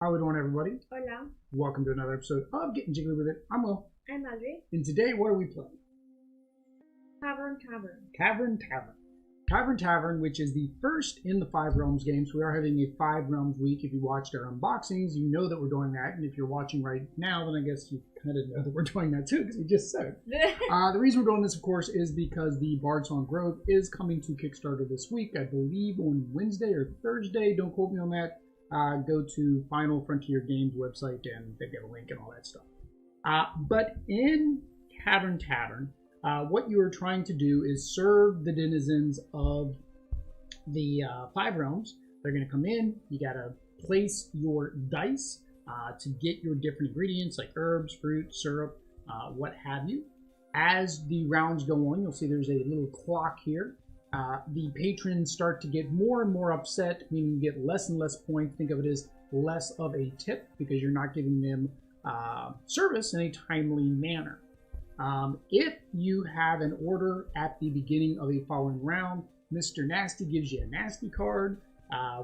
How we doing, everybody? Hola, Welcome to another episode of Getting Jiggly With It. I'm Will. I'm Audrey. And today, what are we playing? Cavern Tavern. Cavern Tavern. Cavern Tavern, which is the first in the Five Realms games. We are having a Five Realms week. If you watched our unboxings, you know that we're doing that. And if you're watching right now, then I guess you kind of know that we're doing that too, because we just said it. The reason we're doing this, of course, is because the Bardsong Grove is coming to Kickstarter this week. I believe on Wednesday or Thursday. Don't quote me on that. Go to Final Frontier Games website and they've got a link and all that stuff. But in Cavern Tavern, what you are trying to do is serve the denizens of the Five Realms. They're going to come in. You got to place your dice to get your different ingredients like herbs, fruit, syrup, what have you. As the rounds go on, you'll see there's a little clock here. The patrons start to get more and more upset, meaning you get less and less points. Think of it as less of a tip because you're not giving them service in a timely manner. If you have an order at the beginning of a following round, Mr. Nasty gives you a nasty card.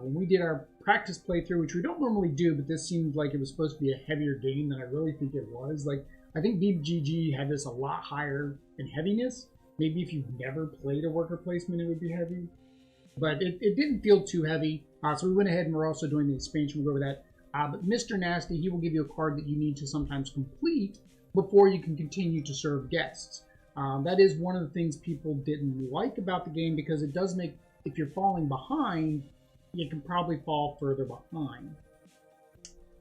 When we did our practice playthrough, which we don't normally do, but this seemed like it was supposed to be a heavier game than I really think it was. Like, I think BGG had this a lot higher in heaviness. Maybe if you've never played a worker placement, it would be heavy. But it didn't feel too heavy. So we went ahead and we're also doing the expansion. We'll go over that. But Mr. Nasty, he will give you a card that you need to sometimes complete before you can continue to serve guests. That is one of the things people didn't like about the game because it does make, if you're falling behind, you can probably fall further behind.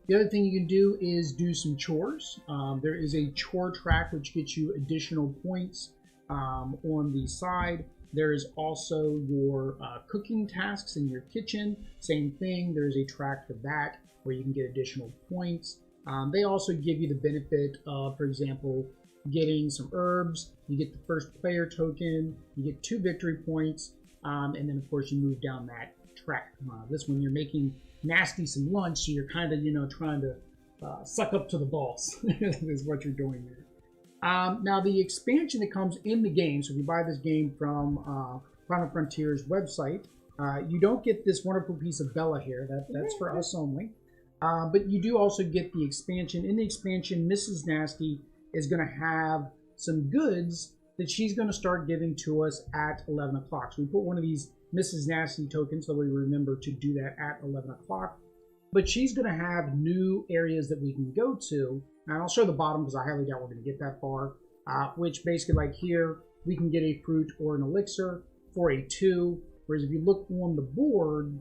The other thing you can do is do some chores. There is a chore track which gets you additional points. On the side, there is also your cooking tasks in your kitchen. Same thing, there's a track for that where you can get additional points. They also give you the benefit of, for example, getting some herbs. You get the first player token, you get 2 victory points, and then of course you move down that track. This one you're making Nasty some lunch, so you're kind of, trying to suck up to the boss is what you're doing there. Now, the expansion that comes in the game, so if you buy this game from Final Frontier's website, you don't get this wonderful piece of Bella here. That's for us only. But you do also get the expansion. In the expansion, Mrs. Nasty is going to have some goods that she's going to start giving to us at 11 o'clock. So we put one of these Mrs. Nasty tokens so we remember to do that at 11 o'clock. But she's going to have new areas that we can go to. And I'll show the bottom because I highly doubt we're going to get that far. Which basically, like here, we can get a fruit or an elixir for a 2. Whereas if you look on the board,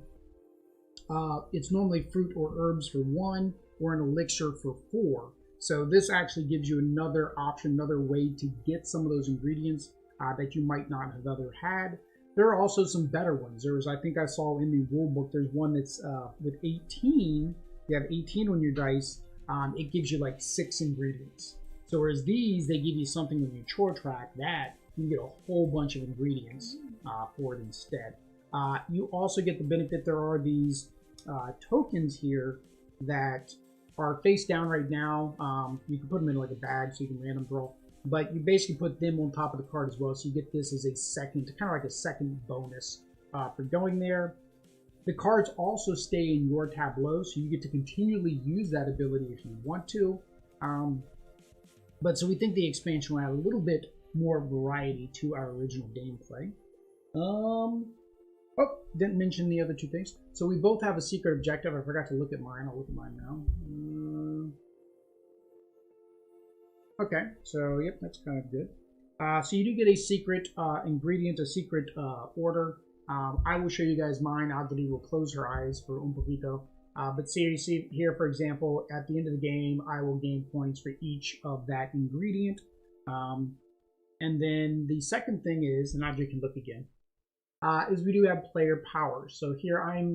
it's normally fruit or herbs for 1 or an elixir for 4. So this actually gives you another option, another way to get some of those ingredients that you might not have ever had. There are also some better ones. I think I saw in the rule book, there's one that's with 18. You have 18 on your dice. It gives you like 6 ingredients. So whereas these, they give you something on your chore track that you get a whole bunch of ingredients for it instead. You also get the benefit, there are these tokens here that are face down right now. You can put them in like a bag so you can random draw. But you basically put them on top of the card as well. So you get this as a second, kind of like a second bonus for going there. The cards also stay in your tableau, so you get to continually use that ability if you want to. But so we think the expansion will add a little bit more variety to our original gameplay. Oh, didn't mention the other 2 things. So we both have a secret objective. I forgot to look at mine. I'll look at mine now. Okay, so yep, that's kind of good. So you do get a secret ingredient, a secret order. I will show you guys mine. Audrey will close her eyes for un poquito. But see, you see here, for example, at the end of the game, I will gain points for each of that ingredient. And then the second thing is, and Audrey can look again, is we do have player powers. So here I'm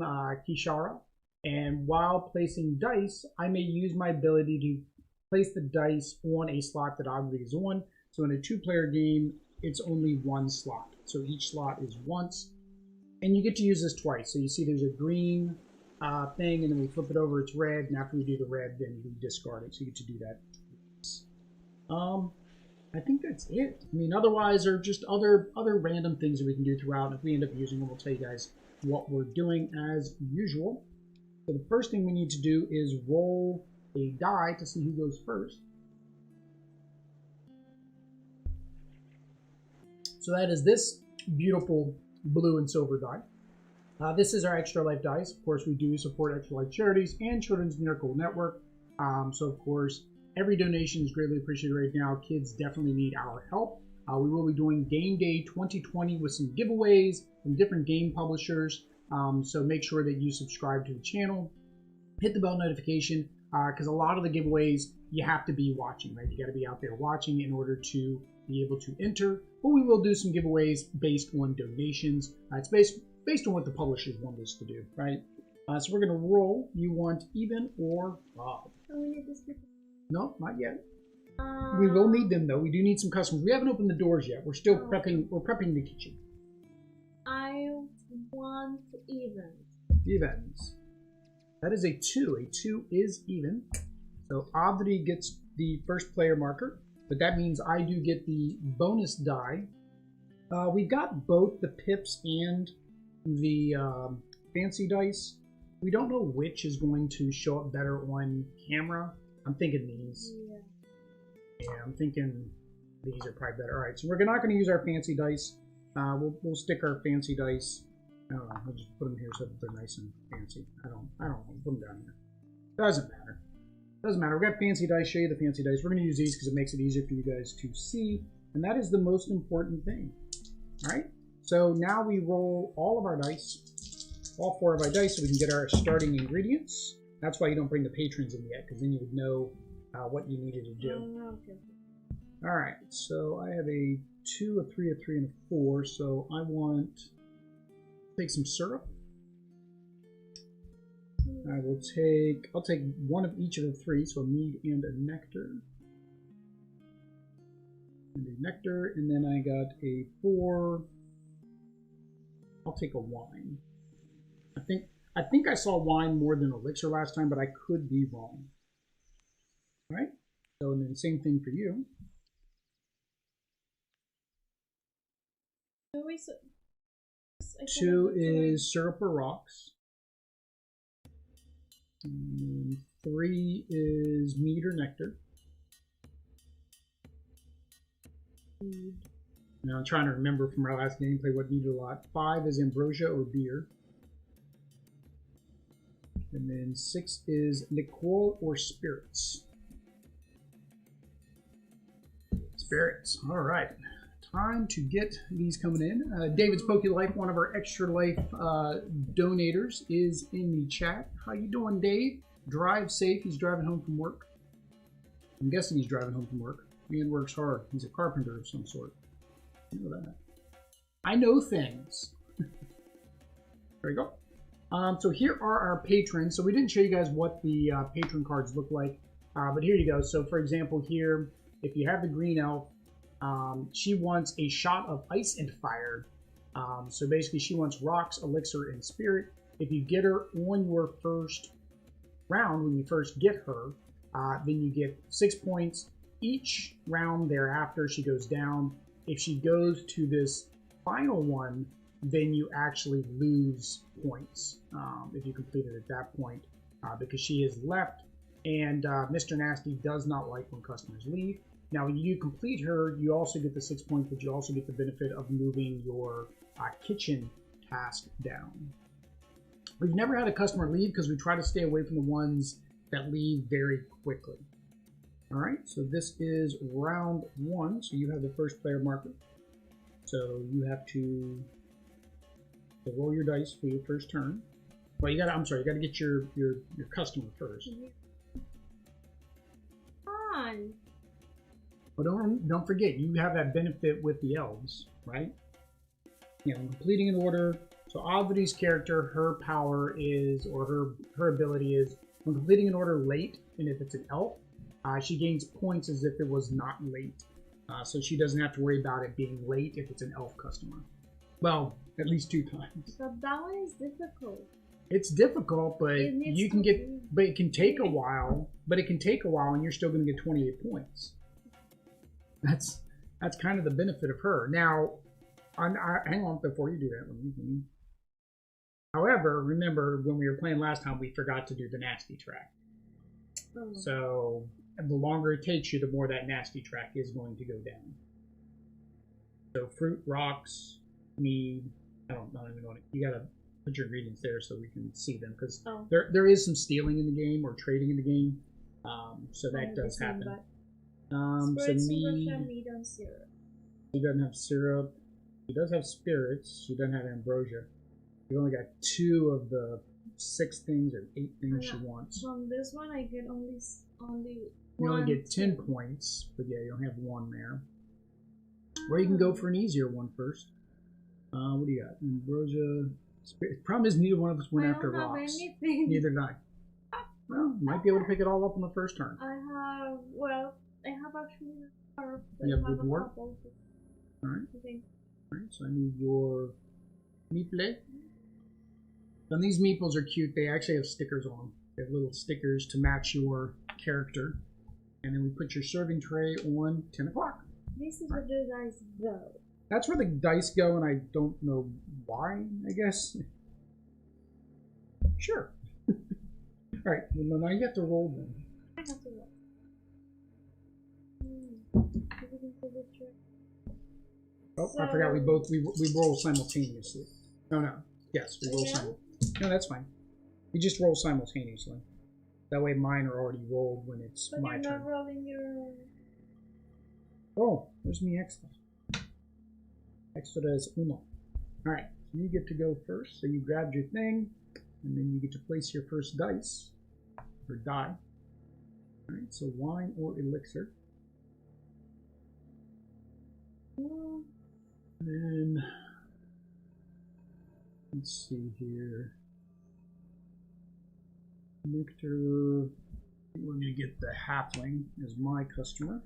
Kishara, and while placing dice, I may use my ability to place the dice on a slot that Audrey is on. So in a 2-player game, it's only 1 slot. So each slot is once. And you get to use this twice. So you see there's a green thing, and then we flip it over, it's red. And after we do the red, then we discard it. So you get to do that twice. I think that's it. I mean, otherwise, there are just other random things that we can do throughout. If we end up using them, we'll tell you guys what we're doing as usual. So the first thing we need to do is roll a die to see who goes first. So that is this beautiful blue and silver die. This is our Extra Life dice. Of course, we do support Extra Life Charities and Children's Miracle Network. So, of course, every donation is greatly appreciated right now. Kids definitely need our help. We will be doing Game Day 2020 with some giveaways from different game publishers. So make sure that you subscribe to the channel. Hit the bell notification because a lot of the giveaways you have to be watching, right? You got to be out there watching in order to be able to enter. But we will do some giveaways based on donations. It's based on what the publishers want us to do, right? So we're going to roll. You want even or odd? Oh, we need this before. No, not yet. We will need them though. We do need some customers. We haven't opened the doors yet. We're still prepping. We're prepping the kitchen. I want evens. Evens. That is a 2. A 2 is even. So Avri gets the first player marker, but that means I do get the bonus die. We've got both the pips and the fancy dice. We don't know which is going to show up better on camera. I'm thinking these. Yeah, I'm thinking these are probably better. All right, so we're not going to use our fancy dice. We'll stick our fancy dice. I don't know. I'll just put them here so that they're nice and fancy. I don't want to put them down here. Doesn't matter. Doesn't matter. We've got fancy dice. Show you the fancy dice. We're going to use these because it makes it easier for you guys to see, and that is the most important thing. All right. So now we roll all of our dice, all 4 of our dice, so we can get our starting ingredients. That's why you don't bring the patrons in yet, because then you would know what you needed to do. Okay. All right, so I have a 2, a 3, a 3, and a 4. So I want to take some syrup. I'll take one of each of the 3, so a mead and a nectar. And a nectar, and then I got a 4. I'll take a wine. I think I saw wine more than elixir last time, but I could be wrong. All right. So and then same thing for you. So 2 is syrup or rocks. And 3 is mead or nectar. Now I'm trying to remember from our last gameplay what needed a lot. 5 is ambrosia or beer. And then 6 is liqueur or spirits. Spirits. All right. Time to get these coming in. David's Poke Life, one of our Extra Life donators, is in the chat. How you doing, Dave? Drive safe. He's driving home from work. I'm guessing he's driving home from work. Man works hard. He's a carpenter of some sort. I know that. I know things. There we go. So here are our patrons. So we didn't show you guys what the patron cards look like, but here you go. So for example, here, if you have the green elf, she wants a shot of ice and fire. So basically she wants rocks, elixir, and spirit. If you get her on your first round, when you first get her, then you get 6 points. Each round thereafter, she goes down. If she goes to this final one, then you actually lose points if you complete it at that point because she is left, and Mr. Nasty does not like when customers leave. Now, when you complete her, you also get the 6 points, but you also get the benefit of moving your kitchen task down. We've never had a customer leave because we try to stay away from the ones that leave very quickly. All right, so this is round 1, so you have the first player marker. So you have to roll your dice for your first turn. Well, you gotta get your customer first. Come on. But don't forget, you have that benefit with the elves, right? You know, completing an order. So Avri's character, her power is, or her ability is, when completing an order late, and if it's an elf, she gains points as if it was not late. So she doesn't have to worry about it being late if it's an elf customer. Well, at least 2 times. But that one is difficult. It's difficult, but you can get, but it can take a while. But it can take a while, and you're still going to get 28 points. That's kind of the benefit of her. Now, hang on before you do that. Let me However, remember when we were playing last time, we forgot to do the nasty track. Oh. So the longer it takes you, the more that nasty track is going to go down. So fruit, rocks, mead. I don't even know. You gotta put your ingredients there so we can see them, because there is some stealing in the game or trading in the game. So that does happen. So mead and syrup. He doesn't have syrup. He does have spirits. She doesn't have ambrosia. You only got 2 of the 6 things or 8 things she wants. From this one, I get only you only get 10 points, but yeah, you don't have 1 there. Or you can go for an easier one first. What do you got? Ambrosia. Spirit. Problem is, neither one of us went after rocks. Anything. Neither did I. Well, you might be able to pick it all up on the first turn. I have actually you have good work? Alright. Okay. Alright, so I need your meeple. And these meeples are cute. They actually have stickers on them. They have little stickers to match your character. And then we put your serving tray on 10 o'clock. This is where the dice go. That's where the dice go, and I don't know why, I guess. Sure. Alright, well, now you have to roll them. I have to roll. Oh, I forgot we roll simultaneously. No. Yes, we roll simultaneously. No, that's fine. We just roll simultaneously. That way mine are already rolled when it's my turn. But you're not rolling your... Oh, there's mi extra. Extra is uno. Alright, so you get to go first. So you grabbed your thing, and then you get to place your first dice, or die. Alright, so wine or elixir. And then, let's see here. Nectar. We're going to get the halfling as my customer.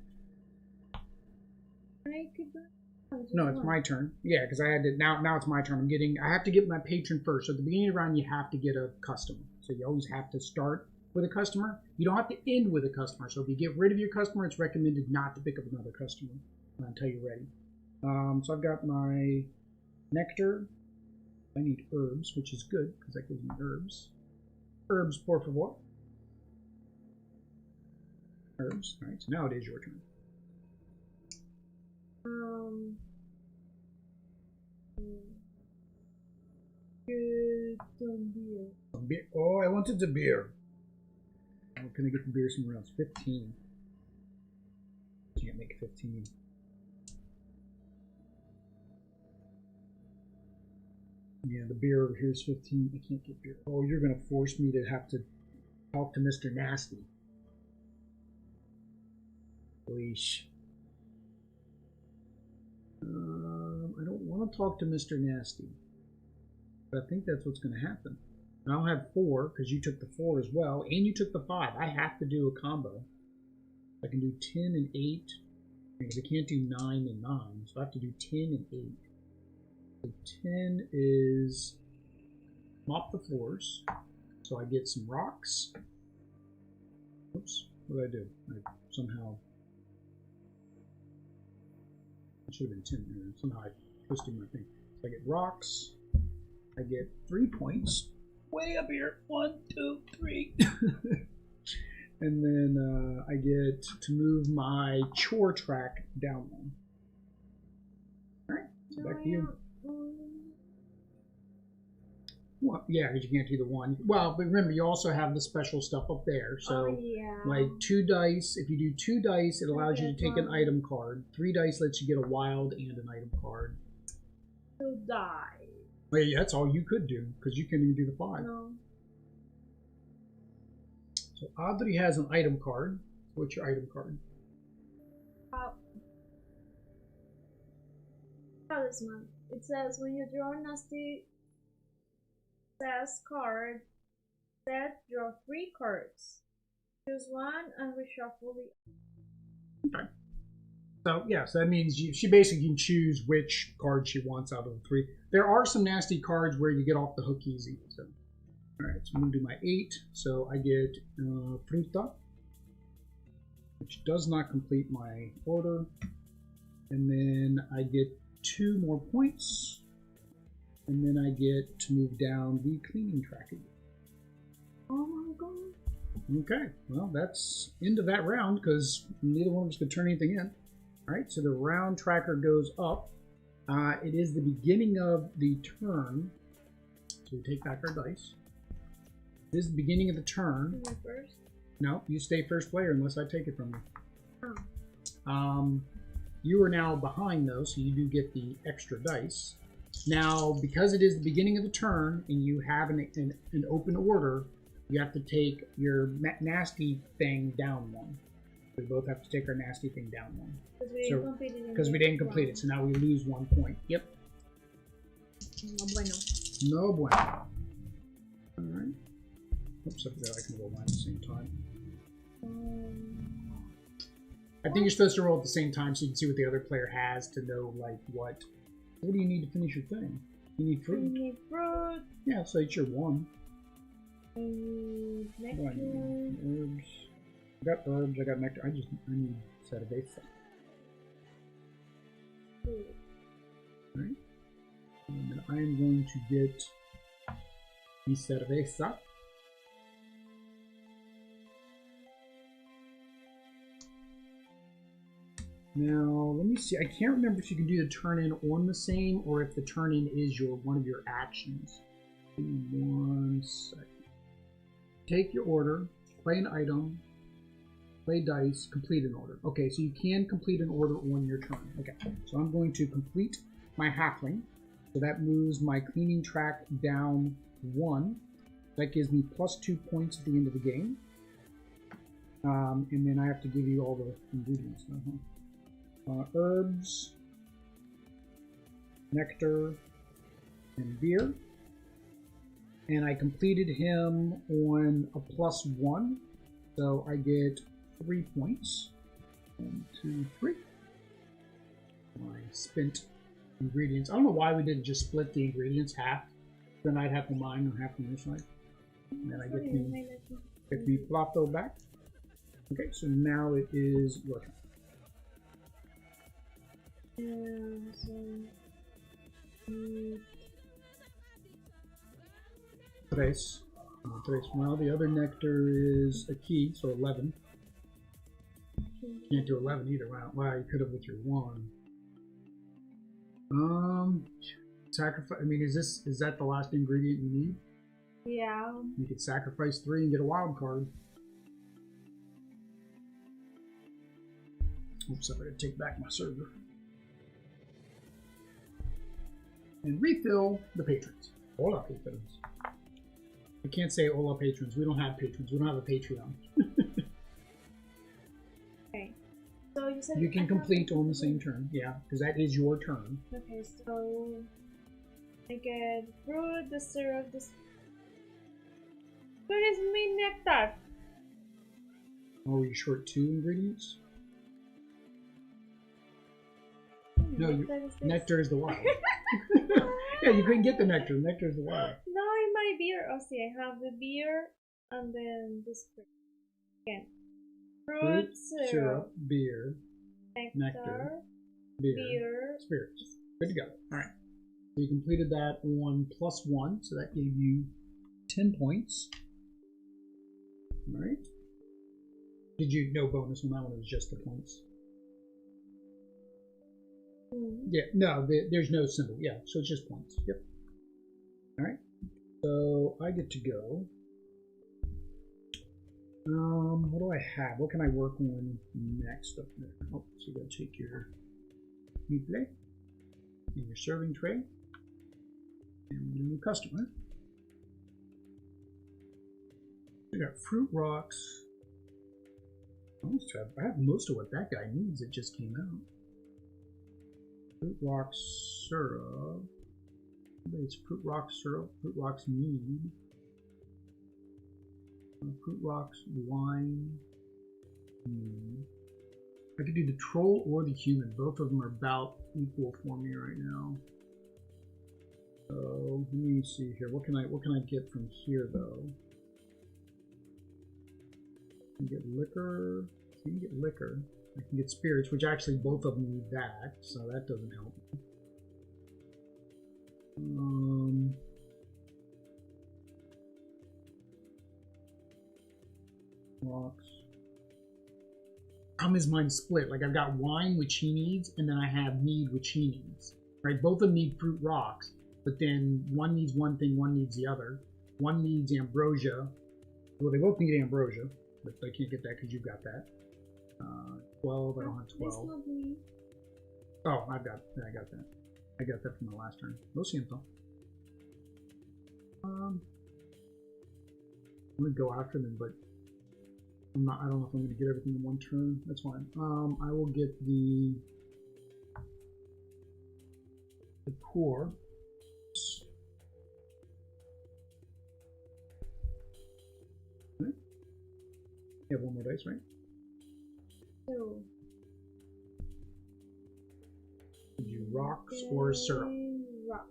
No, it's my turn. Yeah, because I had to. Now it's my turn. I have to get my patron first. So at the beginning of the round, you have to get a customer. So you always have to start with a customer. You don't have to end with a customer. So if you get rid of your customer, it's recommended not to pick up another customer until you're ready. So I've got my nectar. I need herbs, which is good because that gives me herbs. Herbs, por favor. Herbs. All right. So now it is your turn. Beer. Oh, I wanted the beer. How can I get the beer somewhere else? 15. Can't make 15. Yeah, the beer over here is 15. I can't get beer. Oh, you're going to force me to have to talk to Mr. Nasty. Leash. I don't want to talk to Mr. Nasty. But I think that's what's going to happen. And I'll have 4, because you took the 4 as well, and you took the 5. I have to do a combo. I can do 10 and 8, because I can't do 9 and 9, so I have to do 10 and 8. So 10 is mop the floors, so I get some rocks. Oops, what did I do? I somehow... It should have been 10 there. Somehow I twisted my thing. So I get rocks. I get 3 points. Way up here. 1, 2, 3. And then I get to move my chore track down one. Alright, so back to you. Well, yeah, because you can't do the 1. Well, but remember, you also have the special stuff up there. So, like 2 dice. If you do 2 dice, it allows you to take an item card. 3 dice lets you get a wild and an item card. To die. Well, yeah, that's all you could do, because you can't even do the 5. No. So Audrey has an item card. What's your item card? Talisman. It says when you draw a nasty card, draw 3 cards. Choose one and reshuffle the. Okay. So yeah, so that means she basically can choose which card she wants out of the 3. There are some nasty cards where you get off the hook easy. So, all right, so I'm gonna do my 8. So I get fruta, which does not complete my order, and then I get 2 more points, and then I get to move down the cleaning track again. Oh my god. Okay, well, that's end of that round because neither one of us could turn anything in. All right, so the round tracker goes up. It is the beginning of the turn. So we take back our dice. This is the beginning of the turn. Am I first? No, you stay first player unless I take it from you. Oh. You are now behind though, so you do get the extra dice. Now, because it is the beginning of the turn and you have an open order, you have to take your nasty thing down one. We both have to take our nasty thing down one. Because we didn't complete it, so now we lose 1 point. Yep. No bueno. No bueno. Alright. Oops, I forgot I can roll mine at the same time. I think you're supposed to roll at the same time so you can see what the other player has to know, like, what do you need to finish your thing? You need fruit? You need fruit. Yeah, so it's your one. I need nectar. I need herbs. I got herbs, I got nectar. I need cerveza. Alright. And then I am going to get the cerveza. Now, let me see. I can't remember if you can do the turn in on the same or if the turn in is one of your actions. Give me 1 second. Take your order, play an item, play dice, complete an order. Okay, so you can complete an order on your turn. Okay, so I'm going to complete my halfling. So that moves my cleaning track down 1. That gives me +2 points at the end of the game. And then I have to give you all the ingredients now. Herbs, nectar, and beer. And I completed him on a +1, so I get 3 points. 1, 2, 3. I spent ingredients. I don't know why we didn't just split the ingredients half. Then I'd have the mine or half on your side. And then I get the plato back. Okay, so now it is your turn. Tres. Well, the other nectar is a key, so 11. Can't do 11 either. Wow, you could have with your 1. Sacrifice. I mean, is that the last ingredient you need? Yeah. You could sacrifice 3 and get a wild card. Oops, I better take back my server. And refill the patrons. Hola, patrons. I can't say hola, patrons. We don't have patrons. We don't have a Patreon. Okay. So you said you can complete on the same turn. Yeah, because that is your turn. Okay, so I get fruit, the syrup, this. Where is my nectar? Oh, are you short 2 ingredients? No, nectar is the wild. Yeah, you couldn't get the nectar. Nectar is the wild. No, in my beer. Oh, see, I have the beer and then this fruit. Again. Fruit, syrup, beer, nectar, beer, spirits. Good to go. Alright. So you completed that on +1, so that gave you 10 points. Alright. Did you, no bonus on that one, it was just the points. Yeah, no, there's no symbol. Yeah, so it's just points. Yep. Alright. So I get to go. What do I have? What can I work on next up there? Oh, so you gotta take your meat plate and your serving tray and your new customer. We got fruit rocks. I have most of what that guy needs. It just came out. Fruit rocks syrup. It's fruit rocks syrup. Fruit rocks mead. Fruit rocks wine. I could do the troll or the human. Both of them are about equal for me right now. So let me see here. What can I get from here though? I can get liquor. I can get liquor. I can get spirits, which actually both of them need that, so that doesn't help me. Rocks. Problem is mine's split. Like I've got wine, which he needs, and then I have mead, which he needs. Right? Both of them need fruit rocks, but then one needs one thing, one needs the other. One needs ambrosia. Well, they both need ambrosia, but I can't get that because you've got that. 12. I don't have 12. Oh, I got that. I got that from the last turn. Lo siento. I'm gonna go after them, but I'm not. I don't know if I'm gonna get everything in one turn. That's fine. I will get the core. Okay. You have one more dice, right? Two. Did you rocks or syrup? Rock.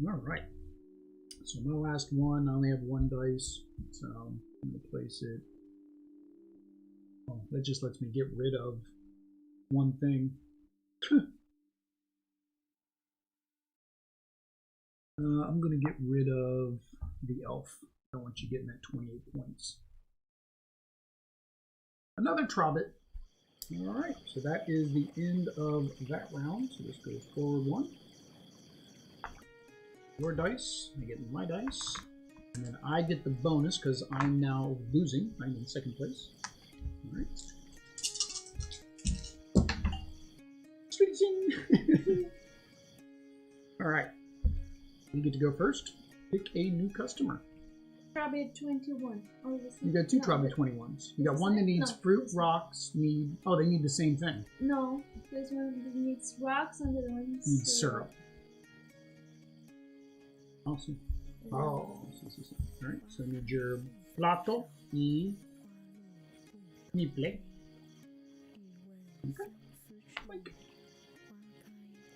All right. So my last one, I only have one dice, so I'm going to place it. Oh, that just lets me get rid of one thing. I'm going to get rid of the elf. I don't want you getting that 28 points. Another Trobbit. All right, so that is the end of that round. So this goes forward one. Your dice, I get my dice, and then I get the bonus because I'm now losing. I'm in second place. All right. All right. You get to go first. Pick a new customer. Trobbit 21. Oh, you got two Trobbit 21s. You got one that needs fruit, rocks, mead. Oh, they need the same thing. No, this one needs rocks and the other one needs syrup. Awesome. Oh, all right. So I need your plato y niple. Okay.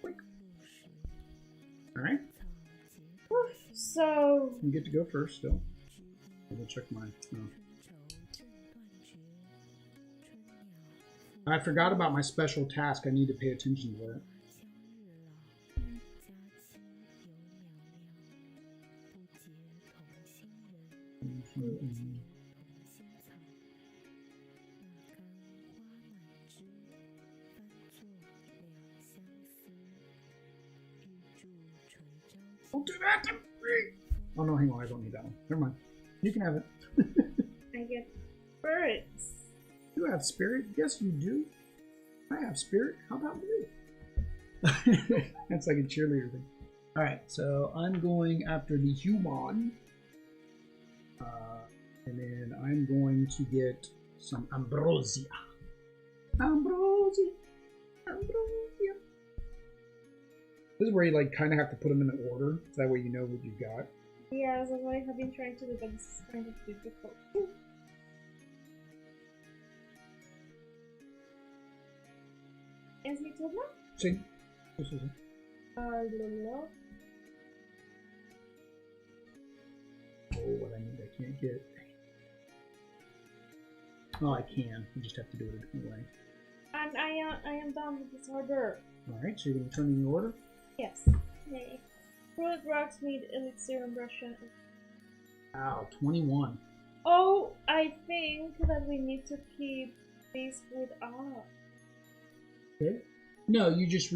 Quick. All right. So you get to go first. Still, I'll check mine. No. I forgot about my special task. I need to pay attention to that. Don't do that to me! Oh no, hang on, I don't need that one. Never mind. You can have it. I get spirits. You have spirit? Yes, you do. I have spirit. How about you? That's like a cheerleader thing. Alright, so I'm going after the human. And then I'm going to get some ambrosia. Ambrosia. This is where you like kind of have to put them in order, so that way you know what you've got. Yeah, that's what I have been trying to do, but it's kind of difficult. ¿Es mi turno? Sí. Sí. Lolo. Oh, what I need, I can't get. Oh, I can. You just have to do it a different way. And I am done with this order. Alright, so you're going to turn in your order? Yes. Yay. Fruit, rocks, mead, elixir, and Russian. Wow, 21. Oh, I think that we need to keep this with us. Okay. No, you just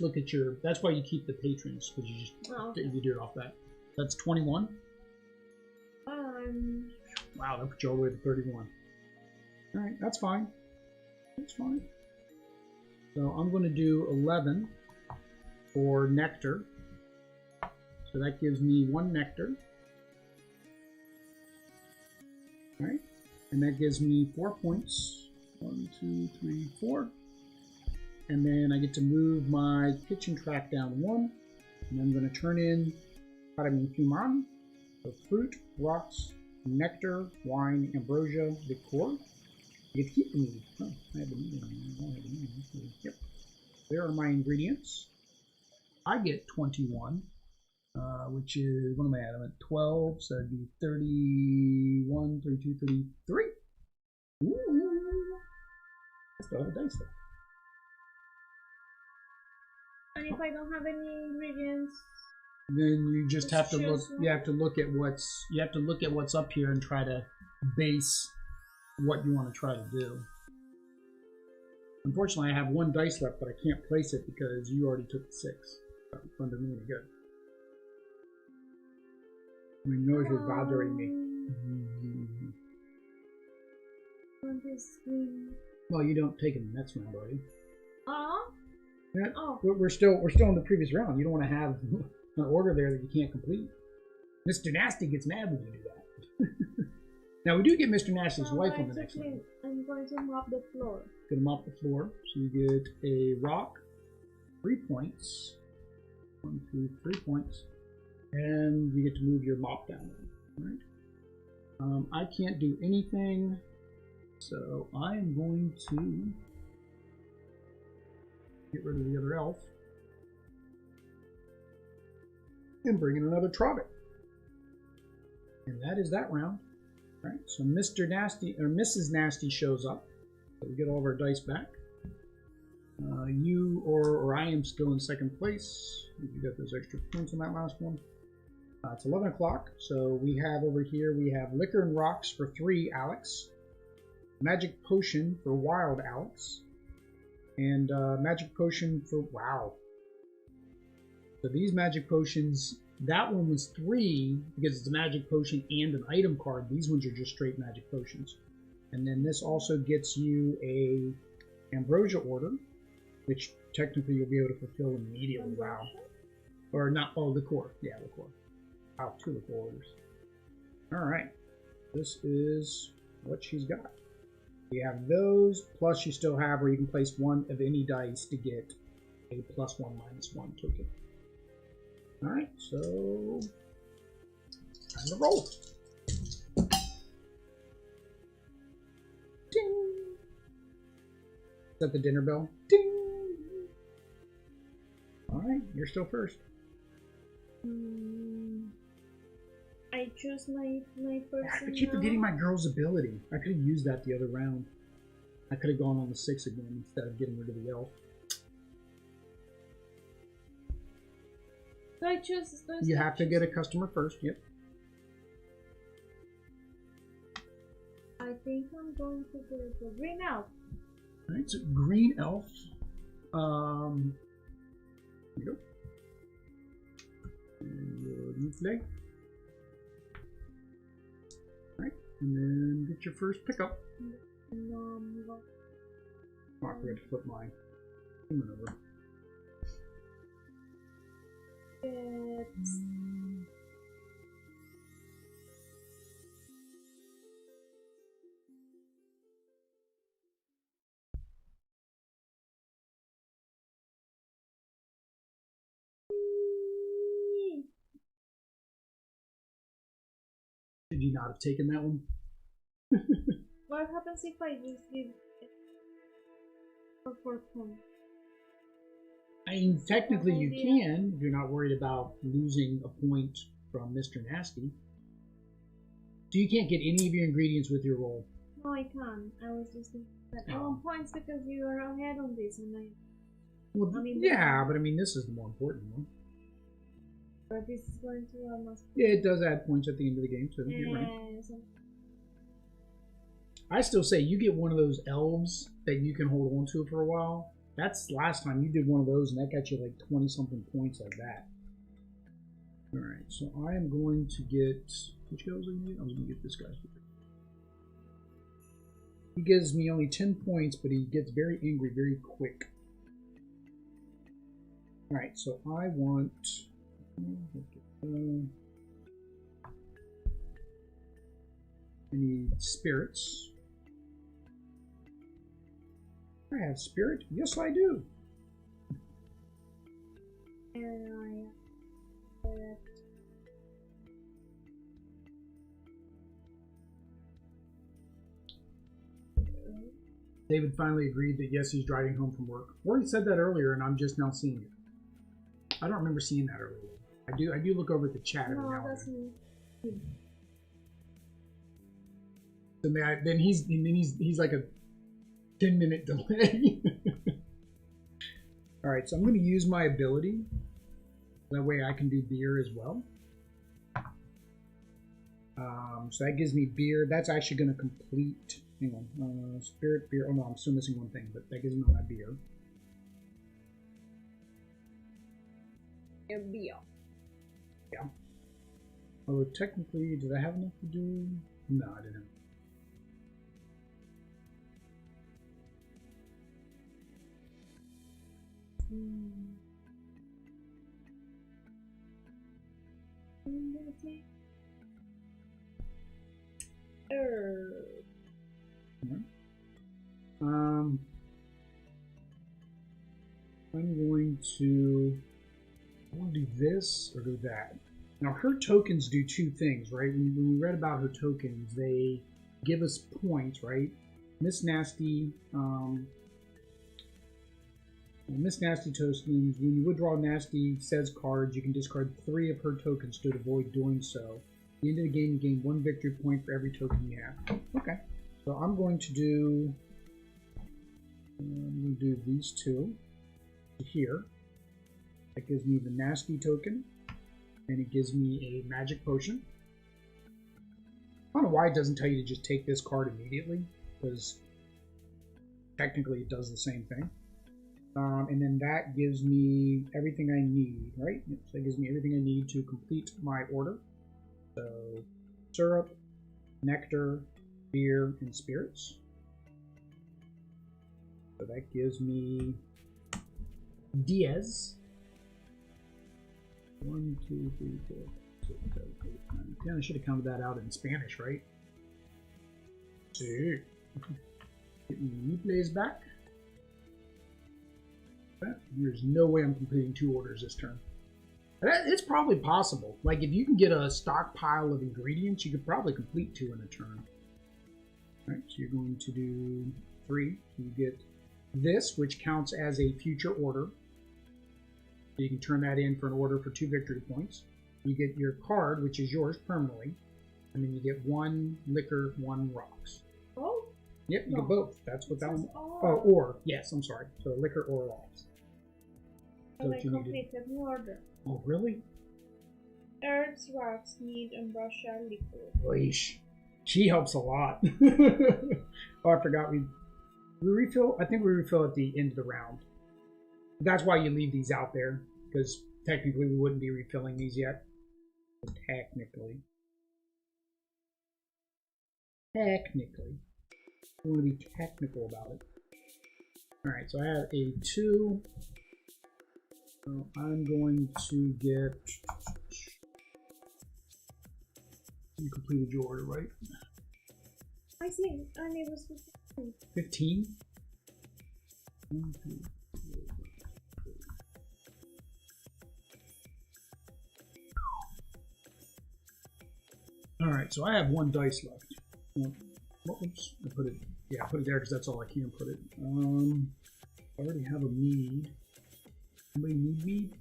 look at your. That's why you keep the patrons, because you just you do it off that. That's 21. Wow, that put you all the way to 31. All right, that's fine. That's fine. So I'm going to do 11 for nectar. So that gives me 1 nectar. All right, and that gives me 4 points. 1, 2, 3, 4. And then I get to move my kitchen track down 1. And I'm going to turn in Human. So fruit, rocks, nectar, wine, ambrosia, liqueur. I get to keep the mead. Oh, I have the mead. I don't have the mead. Yep. There are my ingredients. I get 21, which is, what am I at? I'm at 12, so that'd be 31, 32, 33. Ooh. I still have a dice though. And if I don't have any ingredients, Then you just have to look. choose You have to look at what's up here and try to base what you want to try to do. Unfortunately, I have one dice left, but I can't place it because you already took the 6. Under me, good. I mean, noise is bothering me. Well, you don't take it in the next round, are you? Yeah. Oh. We're still in the previous round. You don't want to have an order there that you can't complete. Mr. Nasty gets mad when you do that. Now we do get Mr. Nasty's wife on the next one. I'm going to mop the floor. Gonna mop the floor. So you get a rock, 3 points. 1, 2, 3 points. And you get to move your mop down there. Right? I can't do anything, so I am going to get rid of the other elf and bring in another Trobbit. And that is that round. All right, so Mr. Nasty or Mrs. Nasty shows up. So we get all of our dice back. You or I am still in second place. You got those extra points on that last one. It's 11 o'clock, so we have over here, we have Liquor and Rocks for 3, Alex. Magic Potion for Wild, Alex. And Magic Potion for, wow. So these Magic Potions, that one was 3 because it's a Magic Potion and an item card. These ones are just straight Magic Potions. And then this also gets you a Ambrosia order, which technically you'll be able to fulfill immediately. Wow. Or not, oh, Liqueur. Yeah, Liqueur. Wow, 2 Liqueur orders. Alright. This is what she's got. You have those, plus you still have where you can place 1 of any dice to get a +1/-1 token. Alright, so time to roll. Ding! Is that the dinner bell? Ding! Alright, you're still first. I choose my person. I keep forgetting my girl's ability. I could have used that the other round. I could have gone on the 6 again instead of getting rid of the elf. Do I choose? You have to get a customer first, yep. I think I'm going to do the green elf. Alright, so green elf. Here you go. And your new flag. Alright, and then get your first pickup. Oh, I forgot to flip mine. Come on over. Should you not have taken that one? What happens if I just give it for 4 points? I mean, technically you can, if you're not worried about losing a point from Mr. Nasty. So you can't get any of your ingredients with your roll. No, I can't. I was just thinking that I want points because you are ahead on this, and Well, I mean, yeah, but I mean, this is the more important one. But this is going to almost. Yeah, it does add points at the end of the game, so you're right. I still say you get one of those elves that you can hold on to for a while. That's last time you did one of those, and that got you like 20-something points like that. Alright, so I am going to get... Which guy was I going to get? I was going to get this guy. He gives me only 10 points, but he gets very angry very quick. Alright, so I want... I need spirits. I have spirit? Yes, I do. David finally agreed that yes, he's driving home from work. Or he said that earlier, and I'm just now seeing it. I don't remember seeing that earlier. I do look over at the chat every now and then. So then he's like a 10-minute delay. Alright, so I'm going to use my ability That way I can do beer as well. So that gives me beer. That's actually going to complete. Hang on. Spirit, beer. Oh no, I'm still missing one thing, but that gives me my beer. A beer. Yeah. Although technically, did I have enough to do? No, I didn't. I'm going to. I want to do this or do that. Now, her tokens do two things, right? When we read about her tokens, they give us points, right? Miss Nasty tokens. When you withdraw Nasty says cards, you can discard 3 of her tokens to avoid doing so. At the end of the game, you gain 1 victory point for every token you have. Okay, so I'm going to do these two here. That gives me the Nasty token, and it gives me a magic potion. I don't know why it doesn't tell you to just take this card immediately, because technically it does the same thing. And then that gives me everything I need, right? So that gives me everything I need to complete my order. So, syrup, nectar, beer, and spirits. So that gives me Diaz. 1, 2, 3, 4, 6, 7, 8, 9, 10. I should have counted that out in Spanish, right? Sí. Get me plays back. There's no way I'm completing 2 orders this turn. It's probably possible. Like, if you can get a stockpile of ingredients, you could probably complete 2 in a turn. Alright, so you're going to do 3. So you get this, which counts as a future order. So you can turn that in for an order for 2 victory points. You get your card, which is yours permanently. And then you get 1 liquor, 1 rocks. Oh? Yep, you get both. That's what that one. Or. Oh, or. Yes, I'm sorry. So liquor or rocks. And I completed the order. Oh, really? Herbs, rocks, meat, and Russia liquor. Oish. She helps a lot. Oh, I forgot we refill. I think we refill at the end of the round. That's why you leave these out there, because technically we wouldn't be refilling these yet. Technically. We want to be technical about it. Alright, so I have a 2. So I'm going to get. You completed your order, right? I see. And it was 15. 15? 1, 2, 3, 4. Alright, so I have 1 dice left. Oops, I put it. Yeah, I put it there because that's all I can put it. I already have a mead. Anybody need mead?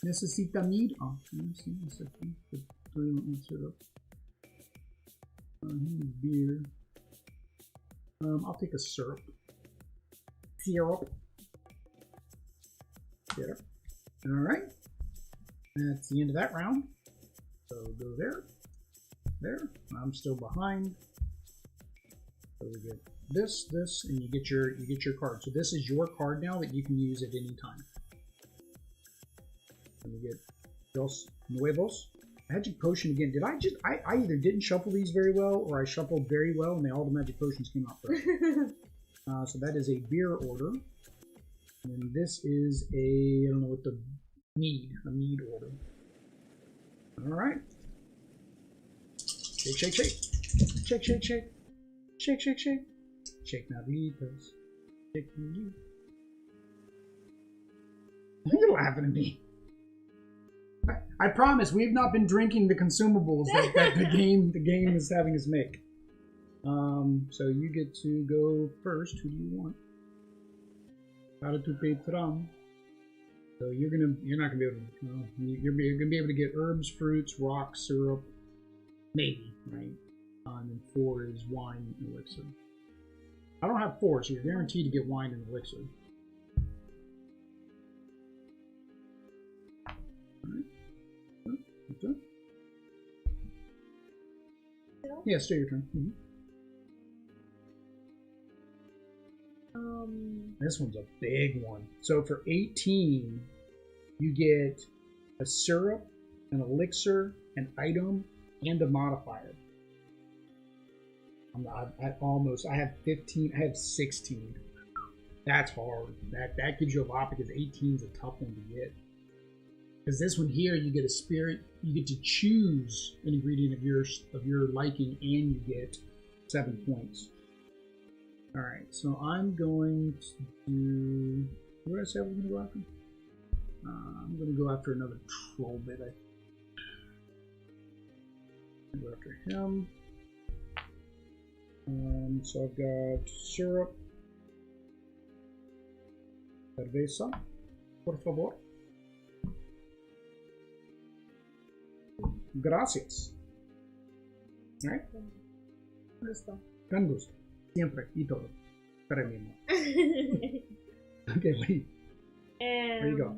Necesita mead? Oh, syrup. Beer. I'll take a syrup. Syrup. Alright. That's the end of that round. So go there. There. I'm still behind. So we get this, and you get your card. So this is your card now that you can use at any time. And we get Dos Nuevos. Magic Potion again. Did I just I either didn't shuffle these very well or I shuffled very well and all the magic potions came out first. So that is a beer order. And this is a I don't know what the mead order. Alright. Shake, shake, shake. Shake, shake, shake. Shake, shake, shake. Shake Navitas. Shake you. You're laughing at me. I promise we've not been drinking the consumables that the game is having us make. So you get to go first. Who do you want? Para tu patron. So you're not gonna be able to. No, you're gonna be able to get herbs, fruits, rocks, syrup, maybe, right? And then 4 is wine and elixir. I don't have 4, so you're guaranteed to get wine and elixir. still? Yeah, still your turn. This one's a big one. So for 18, you get a syrup, an elixir, an item, and a modifier. I have 15. I have 16. That's hard. That gives you a lot because 18 is a tough one to get. Because this one here, you get a spirit. You get to choose an ingredient of your liking, and you get 7 points. All right, so I'm going to do. What did I say I was going to go after? I'm going to go after another troll bit. I'll go after him. So I've got syrup. Cerveza, por favor. Gracias. All right. Gusto. Con gusto. Siempre y todo. Para mí. Okay, wait. Where you go?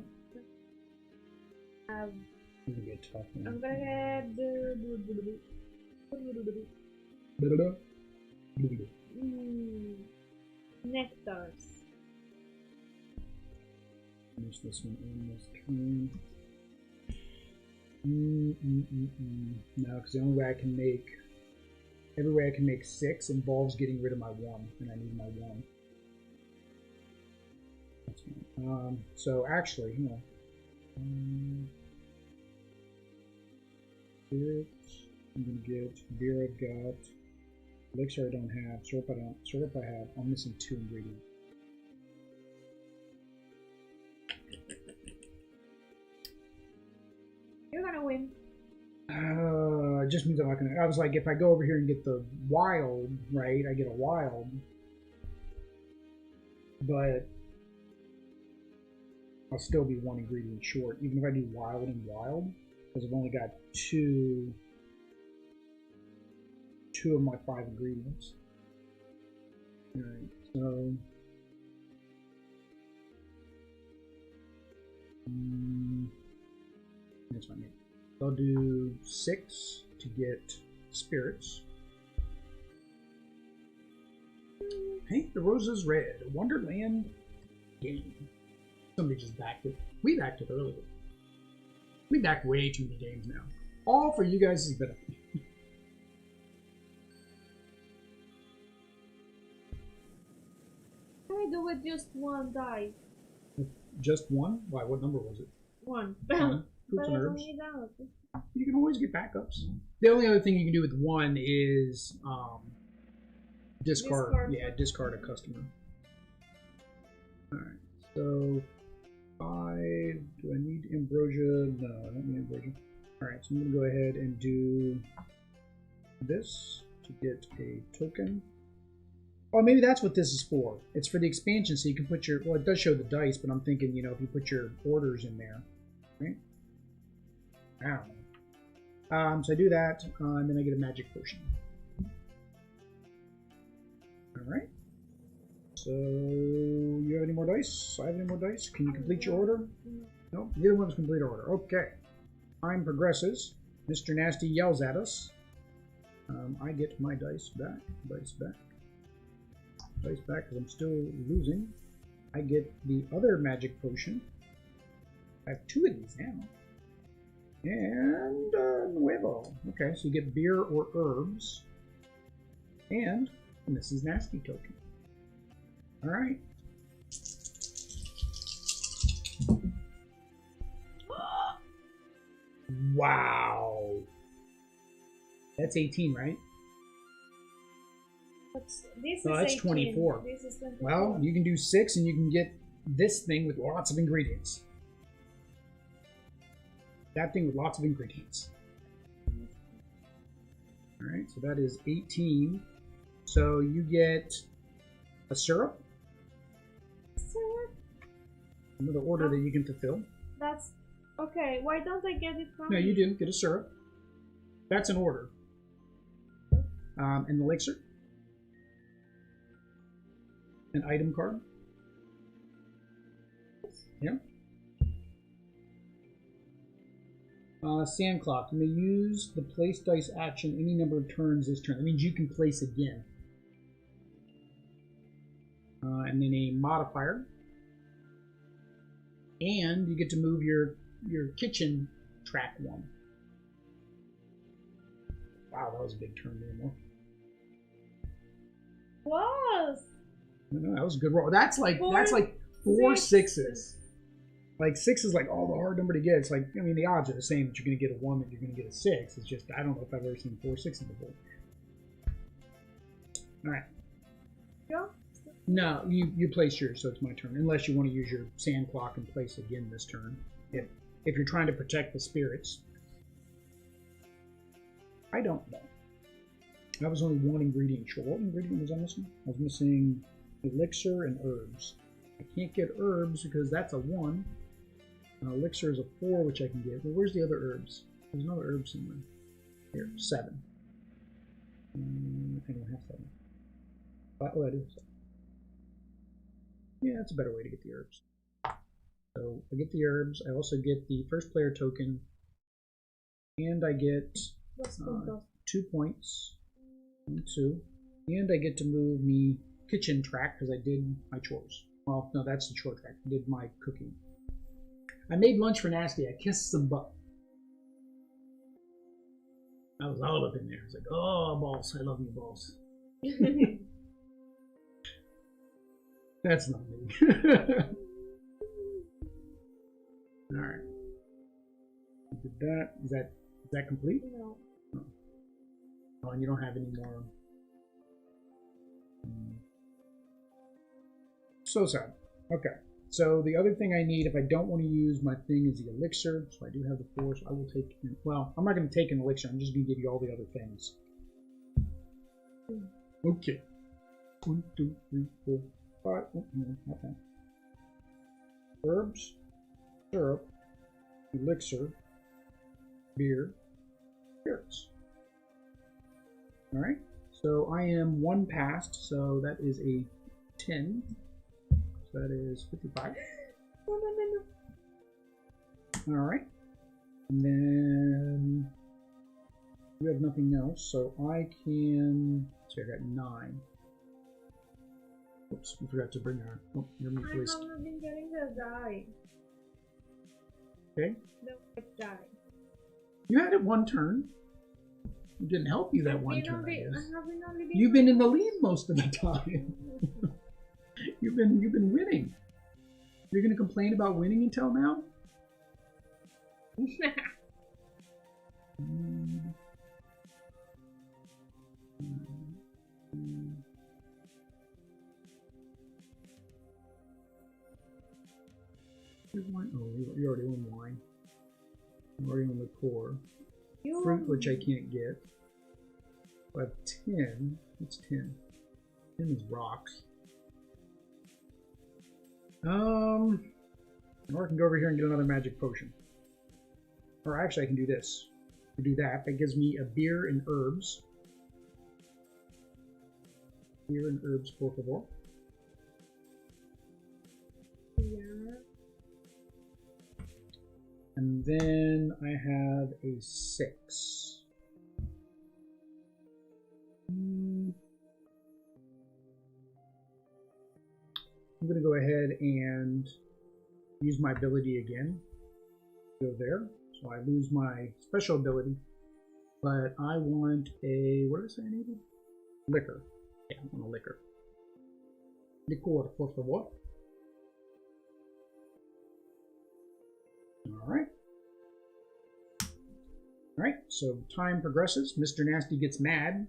You can get tough, man. I'm gonna get nectars. Finish this one in this turn. No, because the only way I can make, every way I can make 6 involves getting rid of my 1, and I need my 1. That's fine. So actually, hang on. Spirit, I'm gonna get beer. I've got elixir. I don't have syrup. I don't. Syrup I have. I'm missing 2 ingredients. You're gonna win. It just means I'm not gonna. I was like, if I go over here and get the wild, right? I get a wild, but I'll still be 1 ingredient short, even if I do wild and wild, because I've only got 2 of my 5 ingredients. All right, so. That's what I mean. I'll do 6 to get spirits. Paint the roses red. A Wonderland game. Somebody just backed it. We backed it earlier. We backed way too many games now. All for you guys' benefit. Can I do with just 1 die? Just 1? Why? What number was it? 1. Fruits and herbs. That. You can always get backups. The only other thing you can do with 1 is discard. Yeah, discard a customer. All right. So 5. Do I need ambrosia? No, I don't need ambrosia. All right. So I'm gonna go ahead and do this to get a token. Oh, maybe that's what this is for. It's for the expansion, so you can put your. Well, it does show the dice, but I'm thinking, you know, if you put your orders in there, right? I don't know. So I do that, and then I get a magic potion. All right. So you have any more dice? I have any more dice? Can you complete your order? No, neither one is complete order. Okay. Time progresses. Mr. Nasty yells at us. I get my dice back. Dice back. Dice back because I'm still losing. I get the other magic potion. I have 2 of these now. And nuevo. Okay, so you get beer or herbs. And this is nasty token. All right. Wow. That's 18, right? This no, is that's 18. 24. This is 24. Well, you can do 6 and you can get this thing with lots of ingredients. That thing with lots of ingredients. Alright, so that is 18. So you get a syrup. Syrup? Another order that you can fulfill. That's okay. Why don't I get it from? No, you do. Get a syrup. That's an order. An elixir. An item card. Yeah. Sand clock. You may use the place dice action any number of turns this turn. That means you can place again. And then a modifier. And you get to move your kitchen track 1. Wow, that was a big turn there, more. Was. No, that was a good roll. That's like 4 sixes. Like 6 is like the hard number to get. It's like, I mean, the odds are the same that you're going to get a 1, that you're going to get a 6. It's just, I don't know if I've ever seen 4 6s before. All right. Yeah. No, you place yours, so it's my turn. Unless you want to use your sand clock and place again this turn. If you're trying to protect the spirits. I don't know. That was only one ingredient short. What ingredient was I missing? I was missing elixir and herbs. I can't get herbs because that's a 1. And elixir is a 4, which I can get. Well, where's the other herbs? There's another herb somewhere. Here, 7. I don't have 7. Oh, I do. Yeah, that's a better way to get the herbs. So I get the herbs. I also get the first player token. And I get 2 points. 1, 2. And I get to move me kitchen track because I did my chores. Well, no, that's the chore track. I did my cooking. I made lunch for Nasty. I kissed some butt. I was all up in there. I was like, oh, balls. I love you, balls. That's not me. All right. Did that. Is that complete? No. Oh, and you don't have any more. So sad. Okay. So the other thing I need, if I don't want to use my thing, is the elixir. So I do have the 4. So I will take. Well, I'm not going to take an elixir. I'm just going to give you all the other things. Okay. 1, 2, 3, 4, 5. Oh, no, not that. Herbs, syrup, elixir, beer, spirits. All right. So I am 1 past. So that is a 10. So that is 55. No. All right. And then you have nothing else, so I can. So I got 9. Oops, we forgot to bring our. Oh, you're I haven't been getting the die. Okay. The die. You had it 1 turn. It didn't help you that 1 turn. You've been been in the lead most of the time. You've been winning. You're gonna complain about winning until now? Here's wine. Oh, you already own wine. You already own liqueur. Fruit, which I can't get. I have 10. What's 10? 10 is rocks. Or I can go over here and get another magic potion. Or actually, I can do this. I can do that. That gives me a beer and herbs. Beer and herbs, por favor. Yeah. And then I have a 6. I'm going to go ahead and use my ability again. Go there. So I lose my special ability. But I want a... What did I say I needed? Liquor. Yeah, I want a liquor. Liquor, por favor. Alright. Alright, so time progresses. Mr. Nasty gets mad.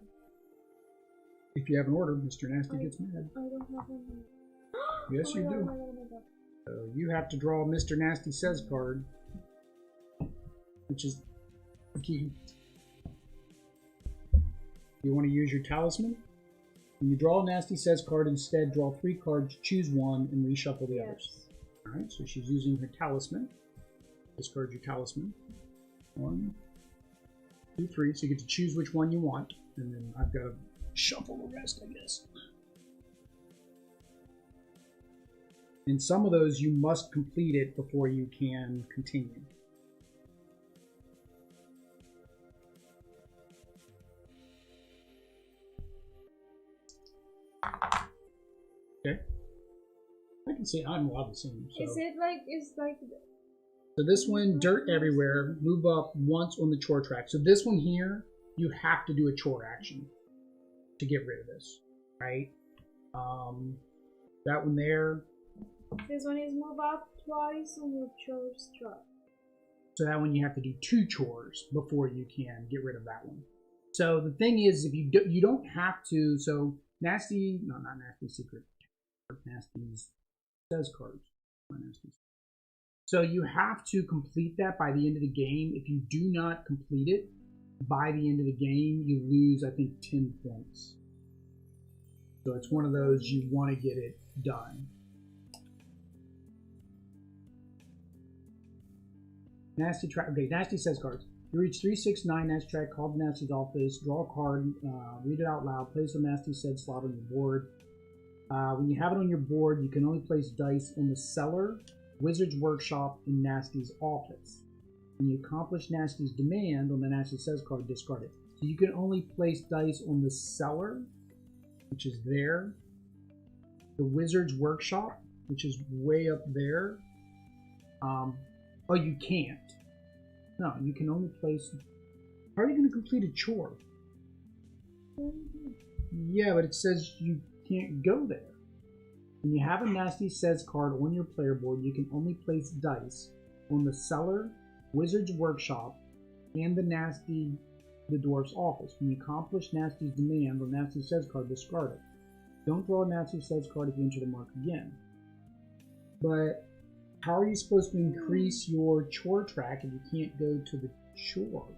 If you have an order, Mr. Nasty gets mad. I don't have one. Yes, you do. So you have to draw Mr. Nasty Says card, which is the key. You want to use your talisman? When you draw a Nasty Says card, instead draw 3 cards, choose 1, and reshuffle the others. Alright, so she's using her talisman. Discard your talisman. 1, 2, 3. So you get to choose which one you want, and then I've got to shuffle the rest, I guess. And some of those you must complete it before you can continue. Okay. I can see I'm a lot the same. So. Is it like So this one, dirt everywhere. Move up once on the chore track. So this one here, you have to do a chore action to get rid of this, right? That one there. This one is move up twice on your chores track. So that one you have to do 2 chores before you can get rid of that one. So the thing is, if you don't have to. So not nasty secret. Nasty's says cards. Not nasty. So you have to complete that by the end of the game. If you do not complete it by the end of the game, you lose, I think, 10 points. So it's one of those you want to get it done. Nasty track. Okay, Nasty says cards. You reach 369 Nasty track, call the Nasty's office, draw a card, read it out loud, place the Nasty said slot on your board. When you have it on your board, you can only place dice on the cellar, Wizard's Workshop, and Nasty's office. When you accomplish Nasty's demand on the Nasty says card, discard it. So you can only place dice on the cellar, which is there, the Wizard's Workshop, which is way up there. Oh, you can't. No, you can only place. How are you going to complete a chore? Yeah, but it says you can't go there. When you have a Nasty Says card on your player board, you can only place dice on the cellar, Wizard's Workshop, and the Dwarf's office. When you accomplish Nasty's demand on Nasty Says card, discard it. Don't draw a Nasty Says card if you enter the mark again. But how are you supposed to increase your chore track if you can't go to the chore?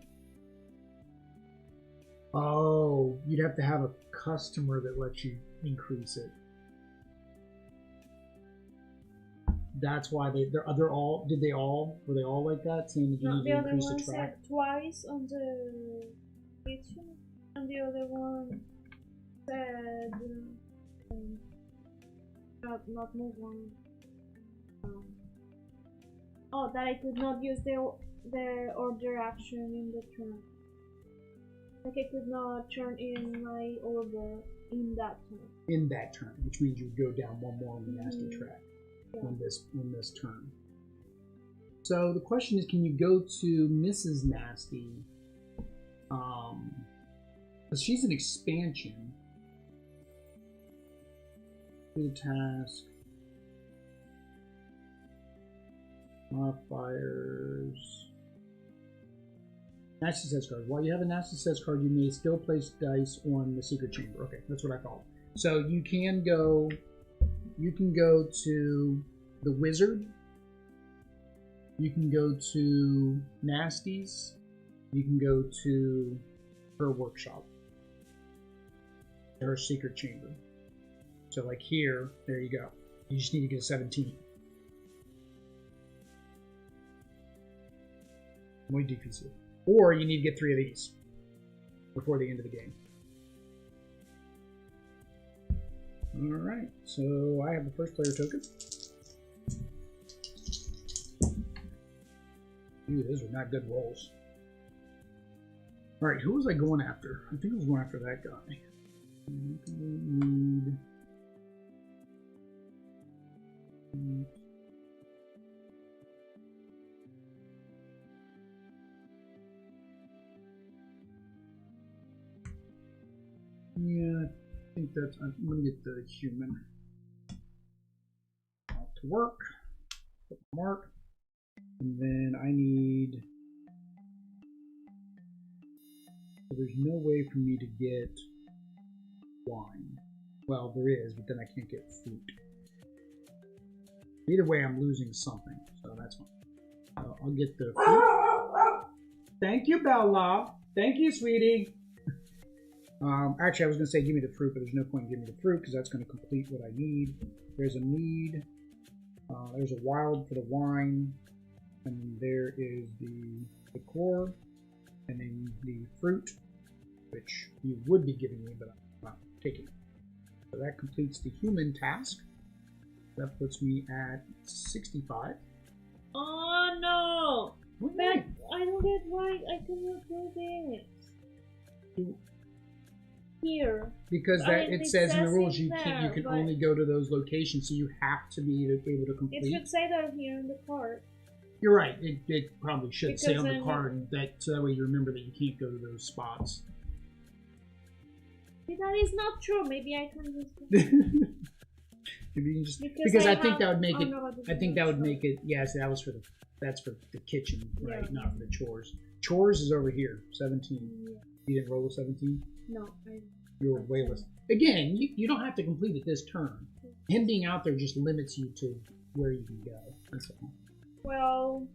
Oh, you'd have to have a customer that lets you increase it. That's why they're all. Were they all like that, saying that you need to increase the track? The other one said twice on the kitchen, and the other one said not move on. Oh, that I could not use the order action in the turn. Like I could not turn in my order in that turn. In that turn, which means you would go down one more on the Nasty track. Yeah. on this turn. So the question is, can you go to Mrs. Nasty? Because she's an expansion. Do task. Modifiers. Nasty Says card. While you have a Nasty Says card, you may still place dice on the secret chamber. Okay, that's what I thought. So you can go to the Wizard. You can go to Nasty's. You can go to her workshop. Her secret chamber. So like here, there you go. You just need to get a 17. Muy difícil. Or you need to get 3 of these before the end of the game. Alright, so I have the first player token. Ooh, those are not good rolls. Alright, who was I going after? I think I was going after that guy. Need... Yeah, I think that's... I'm going to get the human. Out to work. Put my mark. And then I need... So there's no way for me to get wine. Well, there is, but then I can't get fruit. Either way, I'm losing something, so that's fine. I'll get the fruit. Thank you, Bella. Thank you, sweetie. Actually, I was going to say give me the fruit, but there's no point in giving me the fruit because that's going to complete what I need. There's a mead. There's a wild for the wine. And then there is the core. And then the fruit, which you would be giving me, but I'm not taking it. So that completes the human task. That puts me at 65. Oh no! What But I don't get why I cannot do this. here. Because I mean, it says in the rules in you there, can but only go to those locations, so you have to be able to complete. it should say that here in the card. You're right. It probably should say Because on the then card so that way you remember that you can't go to those spots. That is not true. Maybe I can just. Maybe you can just Because I think that would make it. no, I think that would make it. Yes, that was for that's for the kitchen, right? Not for the chores. Chores is over here. 17. Yeah. You didn't roll a 17. No, You were way less. Again, you don't have to complete it this turn. Him being out there just limits you to where you can go. That's all. Well,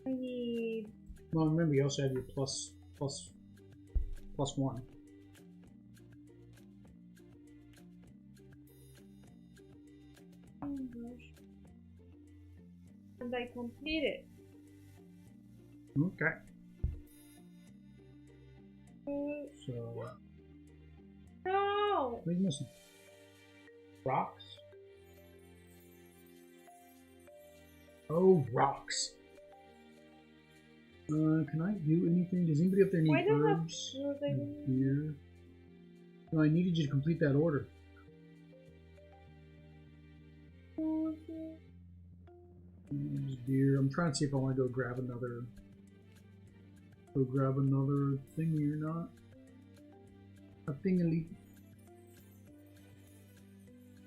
I need. Well, remember you also have your plus 1. And I complete it. Okay. So. No! What are you missing? Rocks? Oh, rocks. Can I do anything? Does anybody up there need herbs? Beer? No, I needed you to complete that order. There's beer. I'm trying to see if I want to go grab another thingy or not. A thingly.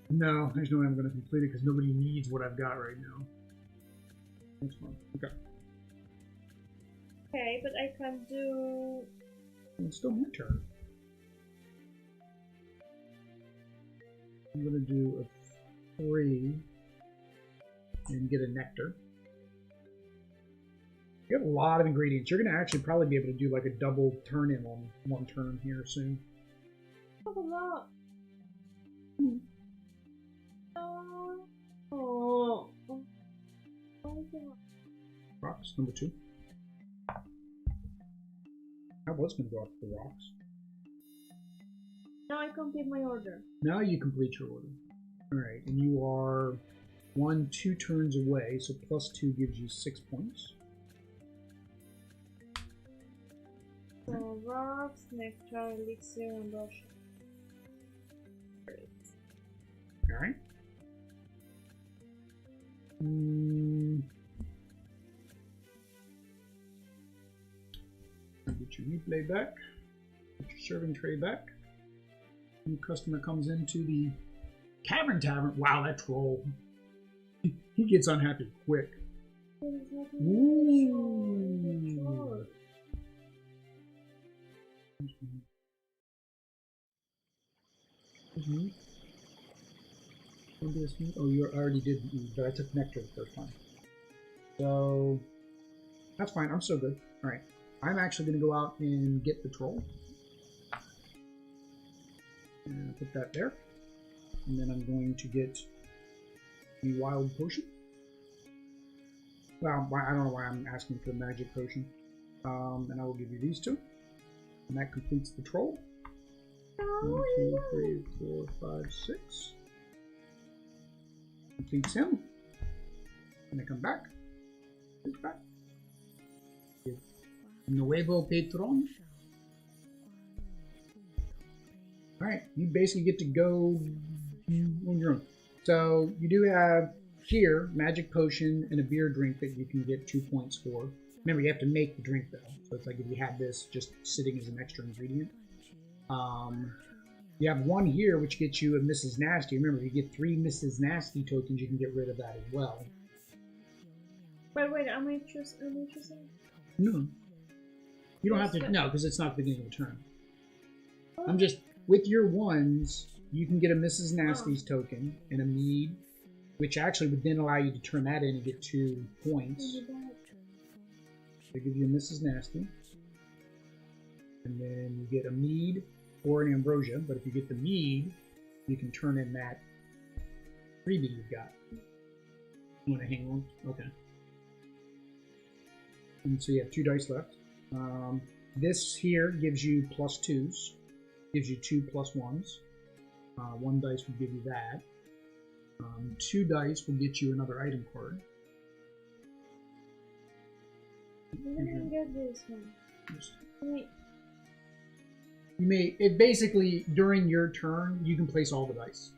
No, there's no way I'm going to complete it because nobody needs what I've got right now. That's fine. Okay. Okay, but I can do. It's still my turn. I'm going to do a 3 and get a nectar. You have a lot of ingredients. You're going to actually probably be able to do like a double turn in on one turn here soon. That's a lot. Oh. Rocks, number 2. I was going to go after the rocks. Now I complete my order. Now you complete your order. Alright, and you are 2 turns away, so plus 2 gives you 6 points. So rocks, nectar, elixir, and ocean. Alright. Get your replay back. Get your serving tray back. New customer comes into the Cavern Tavern. Wow, that troll. He gets unhappy quick. Ooh. Oh, you already did eat, but I took nectar the first time. So, that's fine. I'm still good. Alright. I'm actually going to go out and get the troll. And I'll put that there. And then I'm going to get the wild potion. Well, I don't know why I'm asking for the magic potion. And I will give you these 2. And that completes the troll. 1, 2, 3, 4, 5, 6. Completes him. And I come back. It's back. Nuevo Patron. Alright, you basically get to go on your own. So you do have here magic potion and a beer drink that you can get 2 points for. Remember, you have to make the drink though. So it's like if you had this just sitting as an extra ingredient. You have 1 here which gets you a Mrs. Nasty. Remember, if you get 3 Mrs. Nasty tokens, you can get rid of that as well. Wait, am I choosing? No. You don't have to, no, because it's not the beginning of the turn. I'm just, with your 1s, you can get a Mrs. Nasty's token and a mead, which actually would then allow you to turn that in and get 2 points. They give you a Mrs. Nasty. And then you get a mead or an ambrosia, but if you get the mead, you can turn in that freebie you've got. You want to hang on? Okay. And so you have 2 dice left. This here gives you plus 2s. Gives you 2 plus 1s. 1 dice will give you that. 2 dice will get you another item card. I didn't get this one. Wait. It basically, during your turn, you can place all the dice.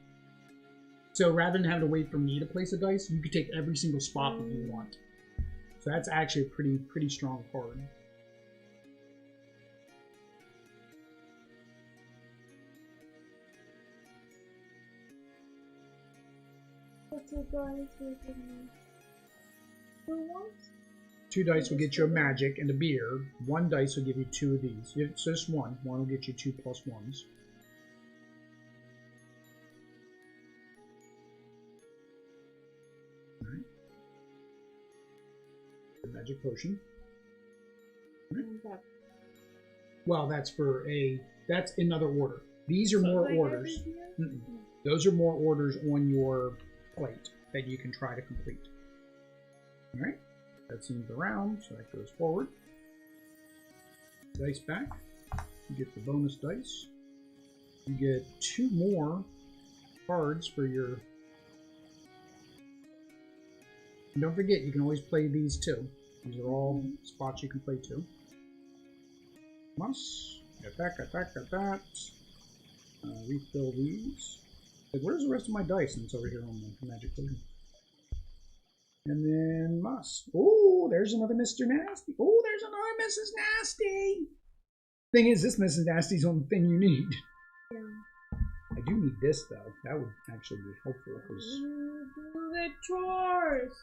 So rather than having to wait for me to place a dice, you can take every single spot that you want. So that's actually a pretty strong card. What's a dice with me? Who wants? 2 dice will get you a magic and a beer. 1 dice will give you 2 of these. It's just 1. 1 will get you 2 plus 1s. Alright. The magic potion. Right. Well, that's that's another order. These are more orders. Those are more orders on your plate that you can try to complete. Alright. That seems around, so that goes forward. Dice back. You get the bonus dice. You get 2 more cards for your... And don't forget, you can always play these too. These are all spots you can play too. Must. Got that. Refill these. Like, where's the rest of my dice? And it's over here on the magic potion. And then must. Oh, there's another Mr. Nasty. Oh, there's another Mrs. Nasty. Thing is, this Mrs. Nasty's on the thing you need. Yeah. I do need this though. That would actually be helpful. The chores.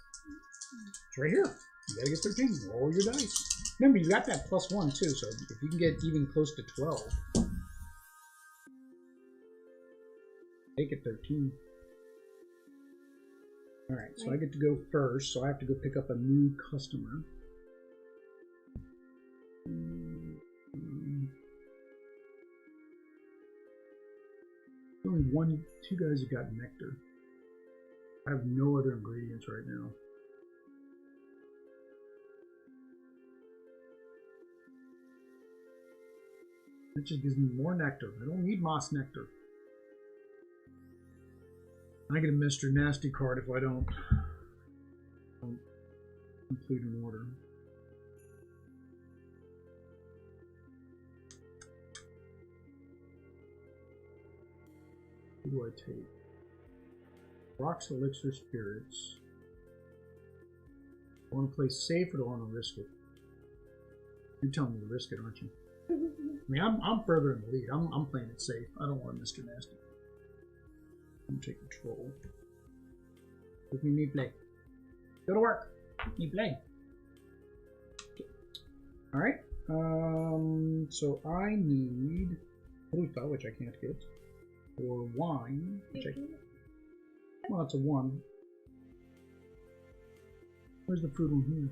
It's right here. You gotta get 13. Roll your dice. Remember, you got that +1 too, so if you can get even close to 12, make it 13. Alright, so I get to go first, so I have to go pick up a new customer. Only 2 guys have got nectar. I have no other ingredients right now. That just gives me more nectar. I don't need moss nectar. I get a Mr. Nasty card if I don't complete an order. What do I take? Rocks, elixir, spirits. I want to play safe or do I want to risk it? You're telling me to risk it, aren't you? I mean, I'm further in the lead. I'm playing it safe. I don't want Mr. Nasty. I'm taking control. Let me play. Go to work. Me play. Alright. So I need fruta, which I can't get. Or wine, which well, it's a 1. Where's the fruit on here?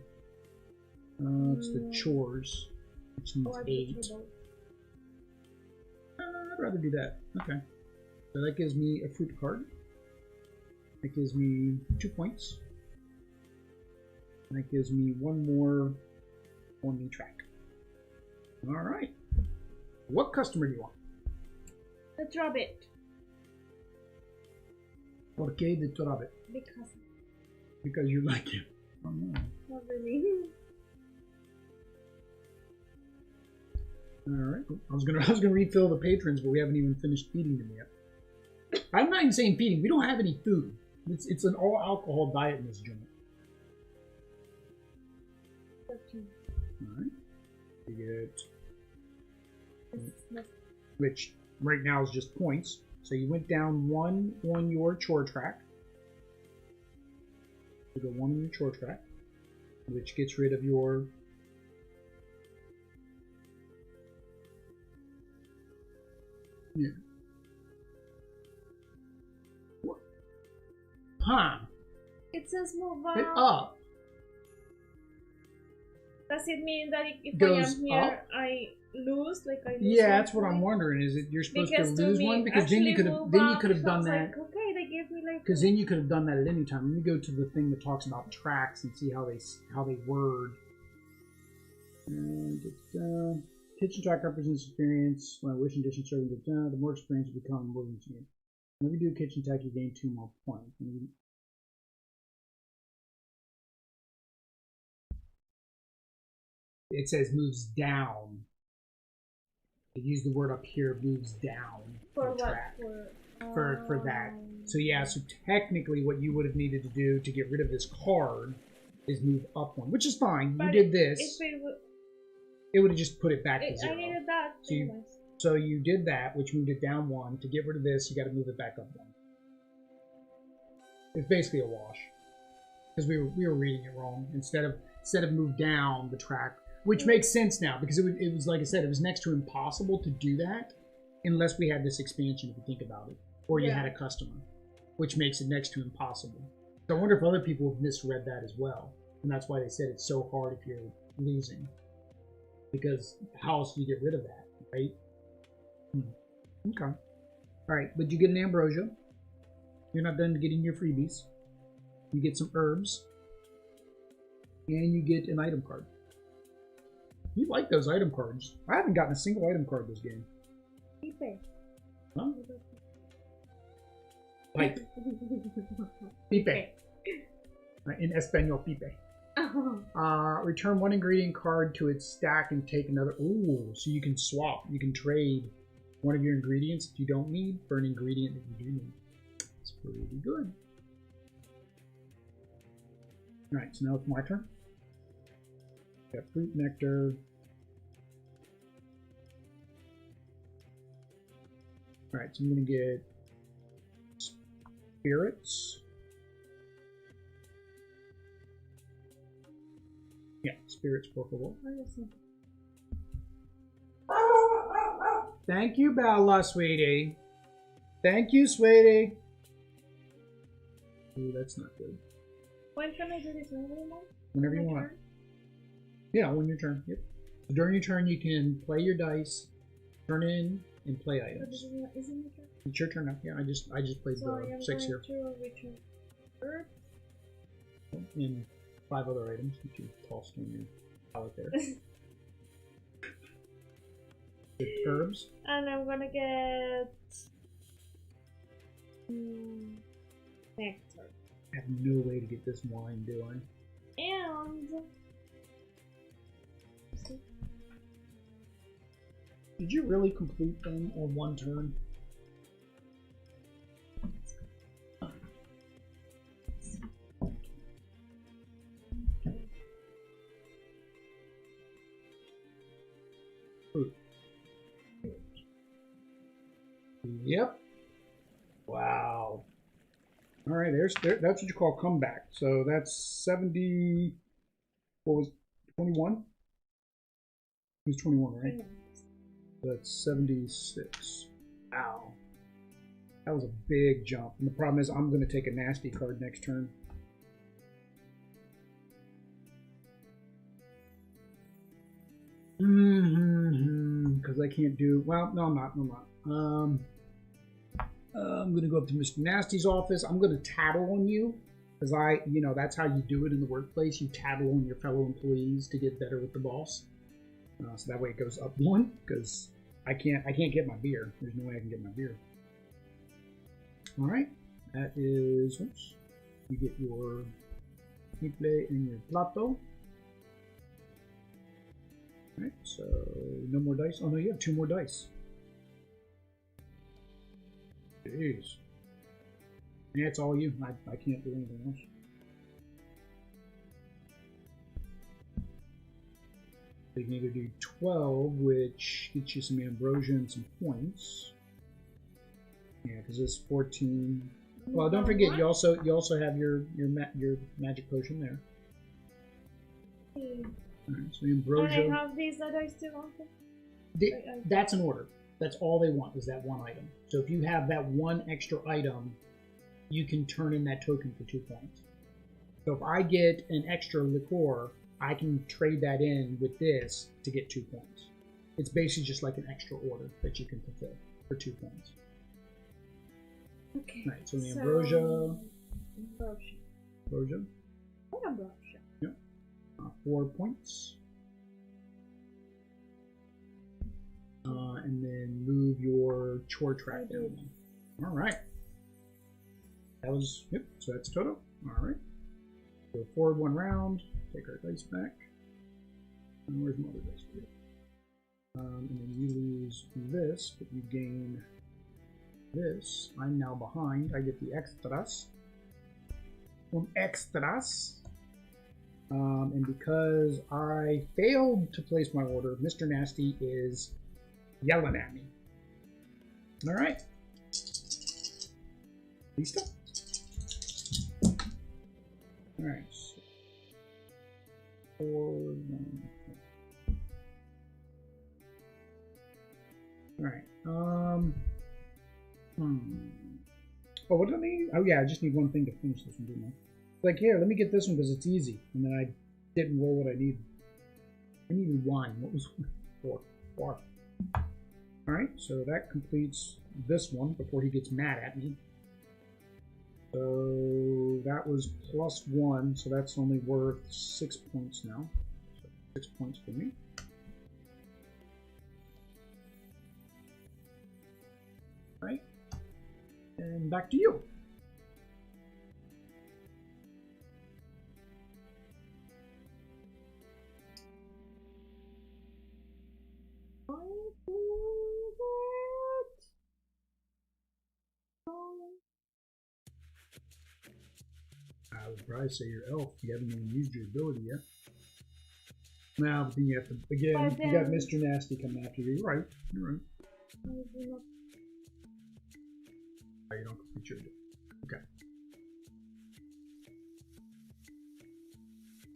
It's the chores, which needs 8. I'd rather do that. Okay. So that gives me a fruit card. That gives me 2 points. And that gives me 1 more on the track. Alright. What customer do you want? The Trobbit. ¿Por qué the Trobbit? Because you like him. Oh, no. Not really. Alright. I was gonna refill the patrons, but we haven't even finished feeding them yet. I'm not even saying feeding. We don't have any food. It's an all alcohol diet in this joint. 13. Alright. You get which right now is just points. So you went down 1 on your chore track. You go 1 on your chore track, which gets rid of your What? Huh. It says move It up. up. Does it mean that if I Goes am here, up? I lose? Like I lose? Yeah, that's what I'm wondering. Is it you're supposed to lose one? Because then you could have done that. Like, okay, they give me like. Because then you could have done that at any time. Let me go to the thing that talks about tracks and see how they word. And kitchen track represents experience. When wishing dish and serving, the more experience you become, the more you gain. Whenever you do a kitchen track, you gain 2 more points. It says moves down. They use the word up here, moves down For the what? track. For that. So yeah, so technically what you would have needed to do to get rid of this card is move up one, which is fine. You did this. It would have just put it back to 0. I needed that. So you did that, which moved it down 1. To get rid of this, you got to move it back up 1. It's basically a wash because we were reading it wrong. Instead of move down the track, which makes sense now because it was like I said, it was next to impossible to do that unless we had this expansion. If you think about it, or you had a customer, which makes it next to impossible. So I wonder if other people have misread that as well, and that's why they said it's so hard if you're losing. Because how else do you get rid of that, right? Okay. All right, but you get an ambrosia. You're not done getting your freebies. You get some herbs. And you get an item card. You like those item cards. I haven't gotten a single item card this game. Pipe. Huh? Pipe. Pipe. In Espanol, pipe. Return 1 ingredient card to its stack and take another. Ooh, so you can swap. You can trade one of your ingredients that you don't need for an ingredient that you do need. It's pretty good. Alright, so now it's my turn. Got fruit nectar. Alright, so I'm going to get spirits. Yeah, spirits, por favor. Thank you, Bella, sweetie. Thank you, sweetie. Ooh, that's not good. When can I do this? Whenever you want. Yeah, when your turn. Yep. So during your turn, you can play your dice, turn in, and play items. Isn't your turn? It's your turn now. Yeah, I just played the 6 here. To return herb. And 5 other items that you tossed on your palette there. Herbs. And I'm gonna get nectar. I have no way to get this wine, do I? And did you really complete them on 1 turn? Yep. Wow. All right, that's what you call comeback. So that's 70. What was 21? It was 21, right? That's 76. Wow. That was a big jump. And the problem is I'm going to take a nasty card next turn. Because I can't do... Well, no, I'm not. I'm going to go up to Mr. Nasty's office. I'm going to tattle on you. Because that's how you do it in the workplace. You tattle on your fellow employees to get better with the boss. So that way it goes up 1. Because I can't get my beer. There's no way I can get my beer. Alright. That is... Oops. You get your simple and your plato. Alright, so no more dice. Oh no, you have 2 more dice. Jeez. Yeah, it's all you. I can't do anything else. You can either do 12, which gets you some ambrosia and some points. Yeah, because it's 14. Well, don't forget you also have your magic potion there. Alright, so ambrosia. And I have these that I still want. That's an order. That's all they want is that 1 item. So if you have that 1 extra item, you can turn in that token for 2 points. So if I get an extra liqueur, I can trade that in with this to get 2 points. It's basically just like an extra order that you can fulfill for 2 points. Okay. Right, so the ambrosia. Ambrosia. Yep. 4 points. And then move your chore track down. Alright. That was, yep, so that's total. Alright. Go forward 1 round. Take our dice back. And where's my other dice? And then you lose this, but you gain this. I'm now behind. I get the extras. Extras. And because I failed to place my order, Mr. Nasty is yelling at me. All right. Listo? All right. So 4, 1. All right. Oh, what do I need? Oh, yeah, I just need one thing to finish this one, didn't I? Like, here, let me get this one because it's easy. And then I didn't roll what I needed. I needed wine. What was 4? 4. Alright, so that completes this one before he gets mad at me. So that was +1, so that's only worth 6 points now. So 6 points for me. Right? And back to you. I would probably say your elf. You haven't even used your ability yet. Now, but then you have to, again, you got Mr. Nasty coming after you. You're right. You're right. Oh, you don't complete your ability. Okay.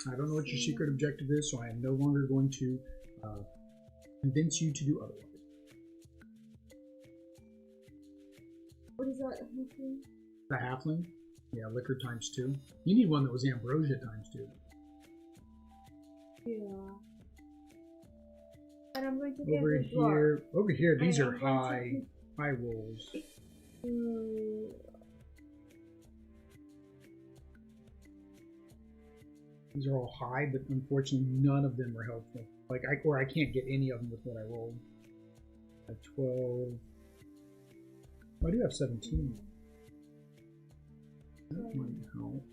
I don't know what your secret objective is, so I am no longer going to convince you to do otherwise. What is that? The halfling? Yeah, liquor times 2. You need one that was ambrosia times 2. Yeah. And I'm going to get over here. Over here, these are high rolls. These are all high, but unfortunately none of them are helpful. Like I can't get any of them with what I rolled. I have 12. Oh, I do have 17. That might help.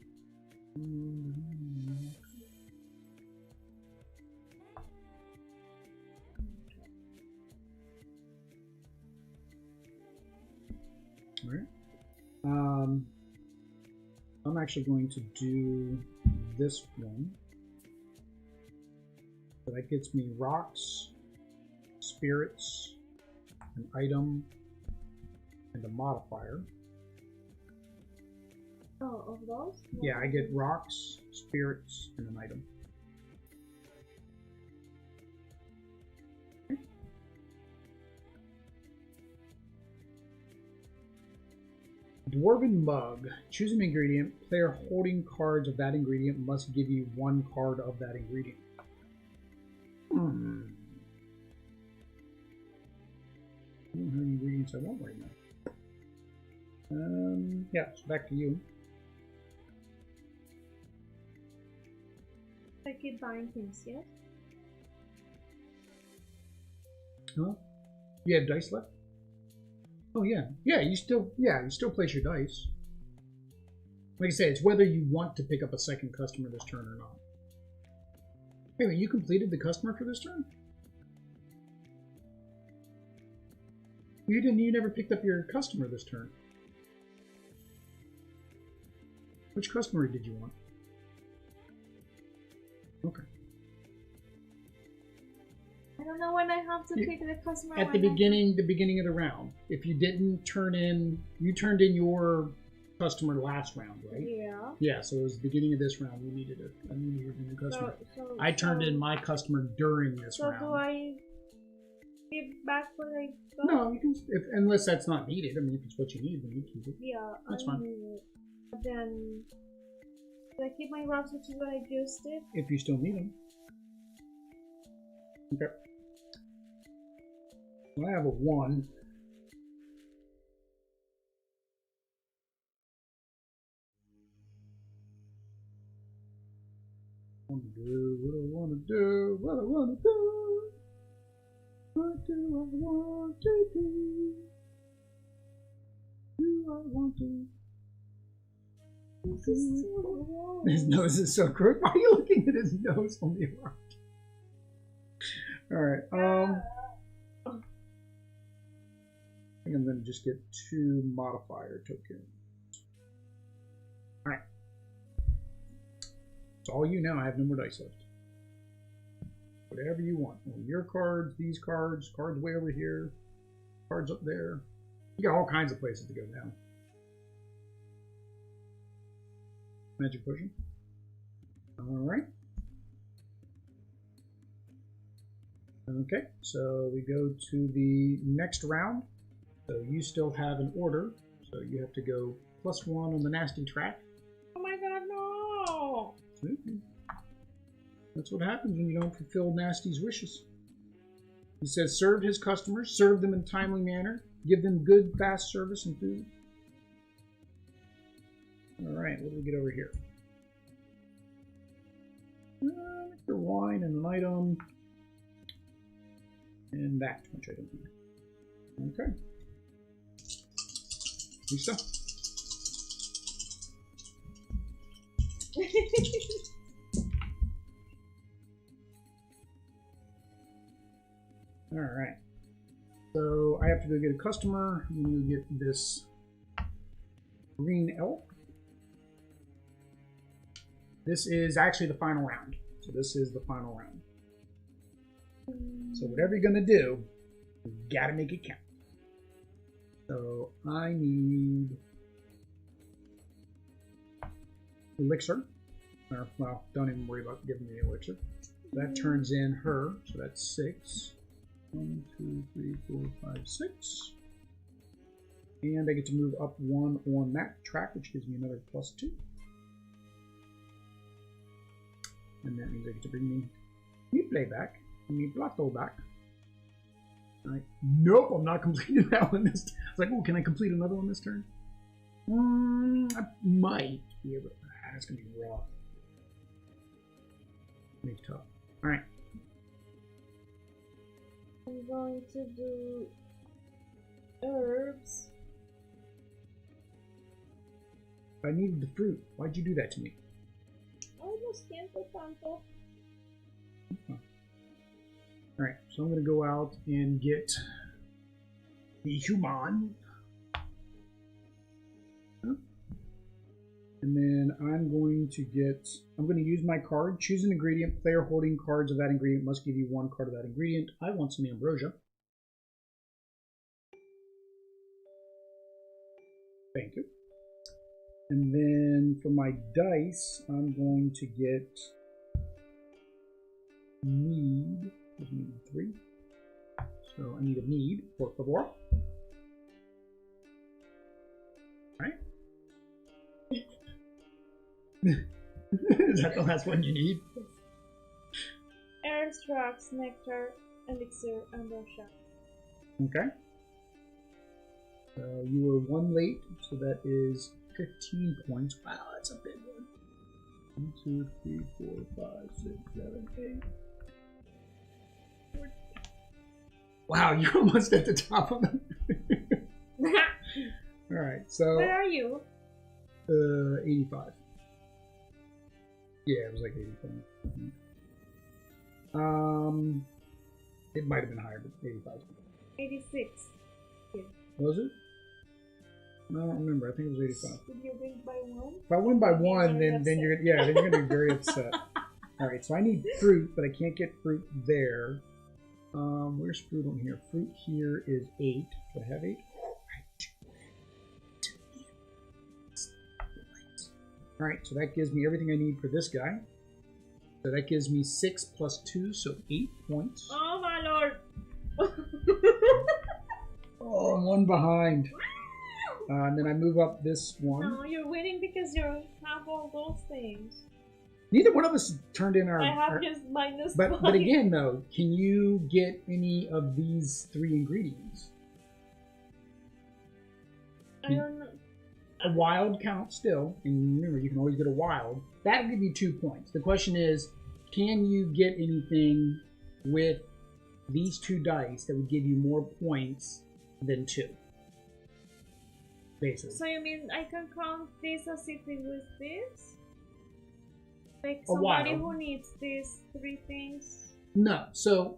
Alright. I'm actually going to do this one. So that gets me rocks, spirits, an item, and a modifier. Oh, of those? Yeah, I get rocks, spirits, and an item. Dwarven mug. Choose an ingredient. Player holding cards of that ingredient must give you 1 card of that ingredient. I don't have any ingredients I want right now. Yeah, so back to you. I keep buying things, yes? Huh? You have dice left? Oh yeah, you still place your dice. Like I said, it's whether you want to pick up a second customer this turn or not. Hey, wait, you completed the customer for this turn? You didn't. You never picked up your customer this turn. Which customer did you want? Okay. I don't know when I have to pick the customer. At the beginning of the round. If you didn't turn in, you turned in your customer last round, right? Yeah. Yeah, so it was the beginning of this round. You needed a new customer. I turned in my customer during this round. So do I give back what I got? No, you can, unless that's not needed. I mean, if it's what you need, then you keep it. Yeah, that's fine. But then, do I keep my rocks, which is what I just did? If you still need them. Okay. Well, I have a 1. What I want to do, what I want to do. What do I want to do? Do I want to? His nose is so crooked. Why are you looking at his nose on the arm? Alright, think I'm going to just get 2 modifier tokens. Alright. It's all you now. I have no more dice left. Whatever you want. Your cards, these cards, cards way over here, cards up there. You got all kinds of places to go down. Magic potion. Alright. Okay, so we go to the next round. So you still have an order, so you have to go +1 on the nasty track. Oh my god, no! That's what happens when you don't fulfill Nasty's wishes. He says serve his customers, serve them in a timely manner, give them good, fast service and food. Alright, what do we get over here? Nectar, wine, and an item. And that, which I don't need. Okay. Lisa? Alright. So I have to go get a customer. I'm going to get this green elk. This is actually the final round. So this is the final round. So whatever you're going to do, you got to make it count. So I need elixir. Or, well, don't even worry about giving me elixir. That turns in her. So that's 6. 1, 2, 3, 4, 5, 6. And I get to move up 1 on that track, which gives me another +2. And that means I get to bring me playback. Me Plato back. Right. Nope, I'm not completing that one this turn. I was like, oh, can I complete another one this turn? I might be able to. That's going to be rough. It's tough. Alright. I'm going to do herbs. I needed the fruit. Why'd you do that to me? Oh, lo siento tanto. Alright, so I'm going to go out and get the human. And then I'm going to use my card. Choose an ingredient. Player holding cards of that ingredient must give you 1 card of that ingredient. I want some ambrosia. Thank you. And then for my dice, I'm going to get mead. I need 3. So I need a mead, por favor. Alright. Is that the last one you need? Air extracts, nectar, elixir, ambrosia. Okay. So you were 1 late, so that is 15 points. Wow, that's a big one. 1, 2, 3, 4, 5, 6, 7, 8. Wow, you're almost at the top of it. Alright, so... Where are you? 85. Yeah, it was like 85. It might have been higher, but 85. 86. Yeah. Was it? I don't remember. I think it was 85. Did you win by 1? If I win by 1, then you're gonna be very upset. Alright, so I need fruit, but I can't get fruit there. Where's fruit on here? Fruit here is 8. Do I have 8? Alright, so that gives me everything I need for this guy. So that gives me 6 plus 2, so 8 points. Oh my lord! Oh, I'm 1 behind. And then I move up this one. No, you're winning because you have all those things. Neither one of us turned in our... I have just minus but again, though, can you get any of these 3 ingredients? I don't know. A wild count still, and remember, you can always get a wild. That'll give you 2 points. The question is, can you get anything with these 2 dice that would give you more points than 2? Basically. So you mean I can count this as if it was this? Like A somebody wild. who needs these 3 things? No. So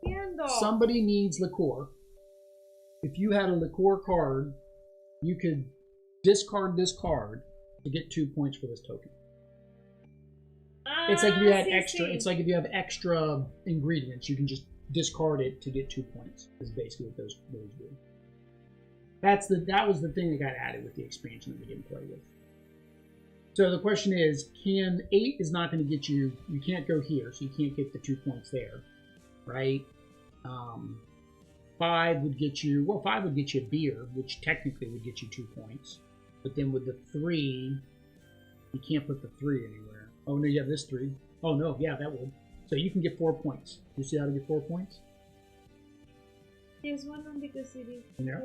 Entiendo. somebody needs liqueur. if you had a liqueur card, you could discard this card to get 2 points for this token. It's like if you had extra. It's like if you have extra ingredients, you can just discard it to get 2 points. Is basically what those do. That was the thing that got added with the expansion that we didn't play with. So the question is, 8 is not going to get you. You can't go here, so you can't get the 2 points there, right? 5 would get you. Well, 5 would get you a beer, which technically would get you 2 points. But then with the 3, you can't put the 3 anywhere. Oh no, you have this 3. Oh no, yeah, that would. So you can get 4 points. You see how to get 4 points? There's one on because it is yeah.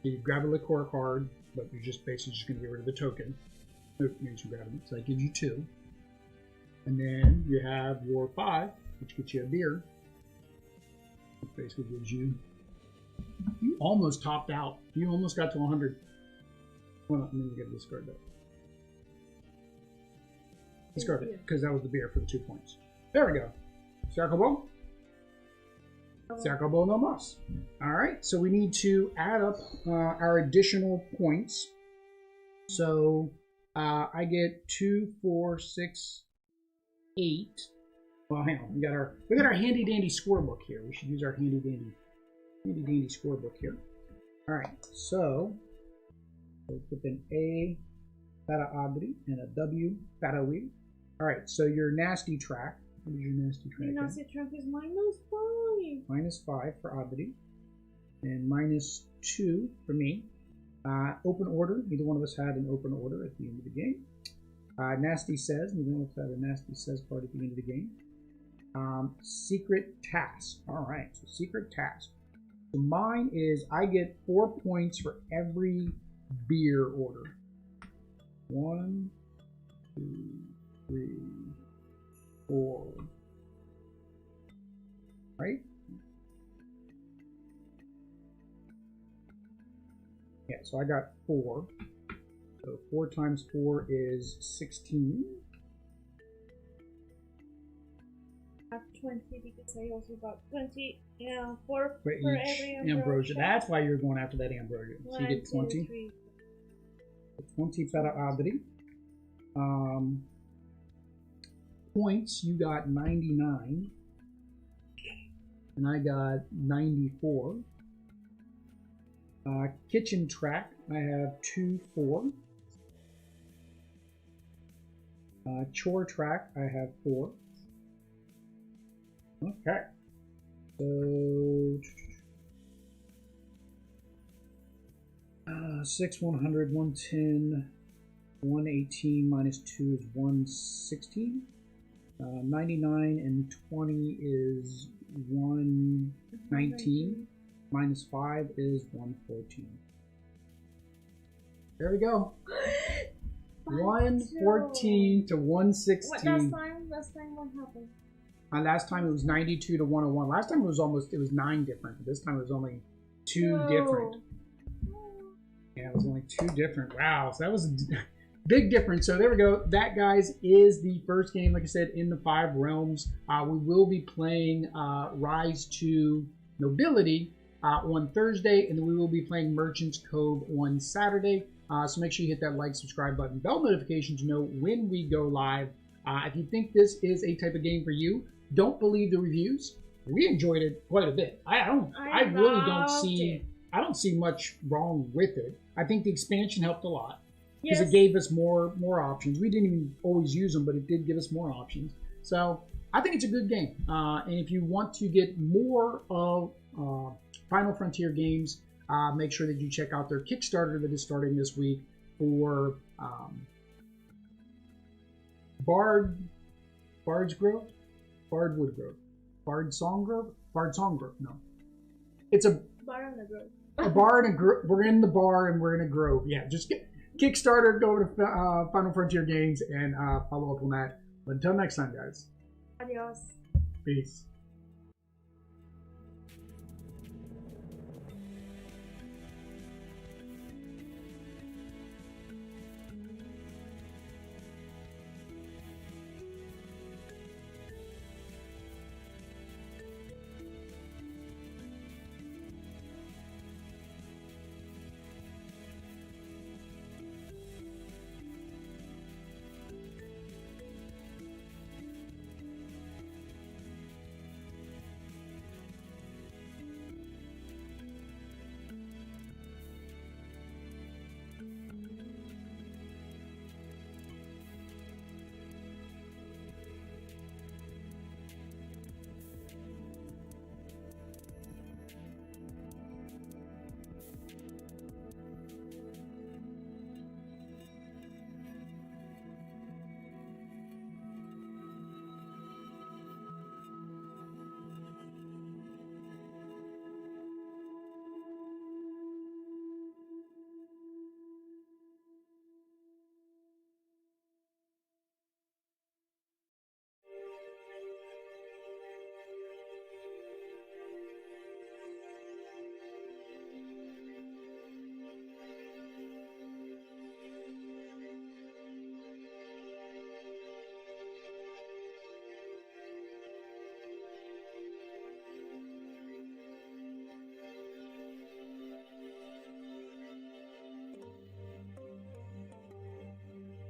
You grab a liqueur card, but you're just basically just going to get rid of the token. Nope, you grab it. So that gives you 2. And then you have your 5, which gets you a beer. Which basically gives you. You almost topped out. You almost got to 100. Well, let me get discard that. Discard it, because that was the beer for the 2 points. There we go. Se acabó? Se acabó no más. Alright, so we need to add up our additional points. So I get 2, 4, 6, 8. Well, hang on. We got our handy dandy scorebook here. We should use our handy dandy scorebook here. Alright, so we'll put an A para Adri and a W para Will. Alright, so your nasty track. What is your nasty track? Your nasty track is -5. -5 for Adri. And -2 for me. Open order. Neither one of us had an open order at the end of the game. Nasty says. Neither one of us had a nasty says part at the end of the game. Secret task. Alright, so secret task. So mine is I get 4 points for every beer order. 1, 2, 3, 4. Right? Yeah, so I got 4. So 4 times 4 is 16. I have 20 because I also got 20. Yeah, 4 for every ambrosia. That's why you're going after that ambrosia. So you get 20. 20 para Adri. Points, you got 99. And I got 94. Kitchen track, I have 2, 4. Chore track, I have 4. Okay. So 6, 100, 110, 118 minus 2 is 116. 99 and 20 is 119. Minus 5 is 114. There we go. 114 to 116. Last time what happened? Last time it was 92 to 101. Last time it was 9 different. But this time it was only 2 different. Yeah, it was only 2 different. Wow, so that was a big difference. So there we go. That, guys, is the first game, like I said, in the 5 realms. We will be playing Rise to Nobility on Thursday, and then we will be playing Merchant's Cove on Saturday. So make sure you hit that like, subscribe button, bell notification to know when we go live. If you think this is a type of game for you, don't believe the reviews. We enjoyed it quite a bit. I really don't see much wrong with it. I think the expansion helped a lot because it gave us more options. We didn't even always use them, but it did give us more options. So I think it's a good game. And if you want to get more of Final Frontier games, make sure that you check out their Kickstarter that is starting this week for Bard Songgrove. No, it's a bar and a grove. A bar and a grove. We're in the bar and we're in a grove. Yeah, just get Kickstarter, go over to Final Frontier Games and follow up on that. But until next time, guys. Adios. Peace.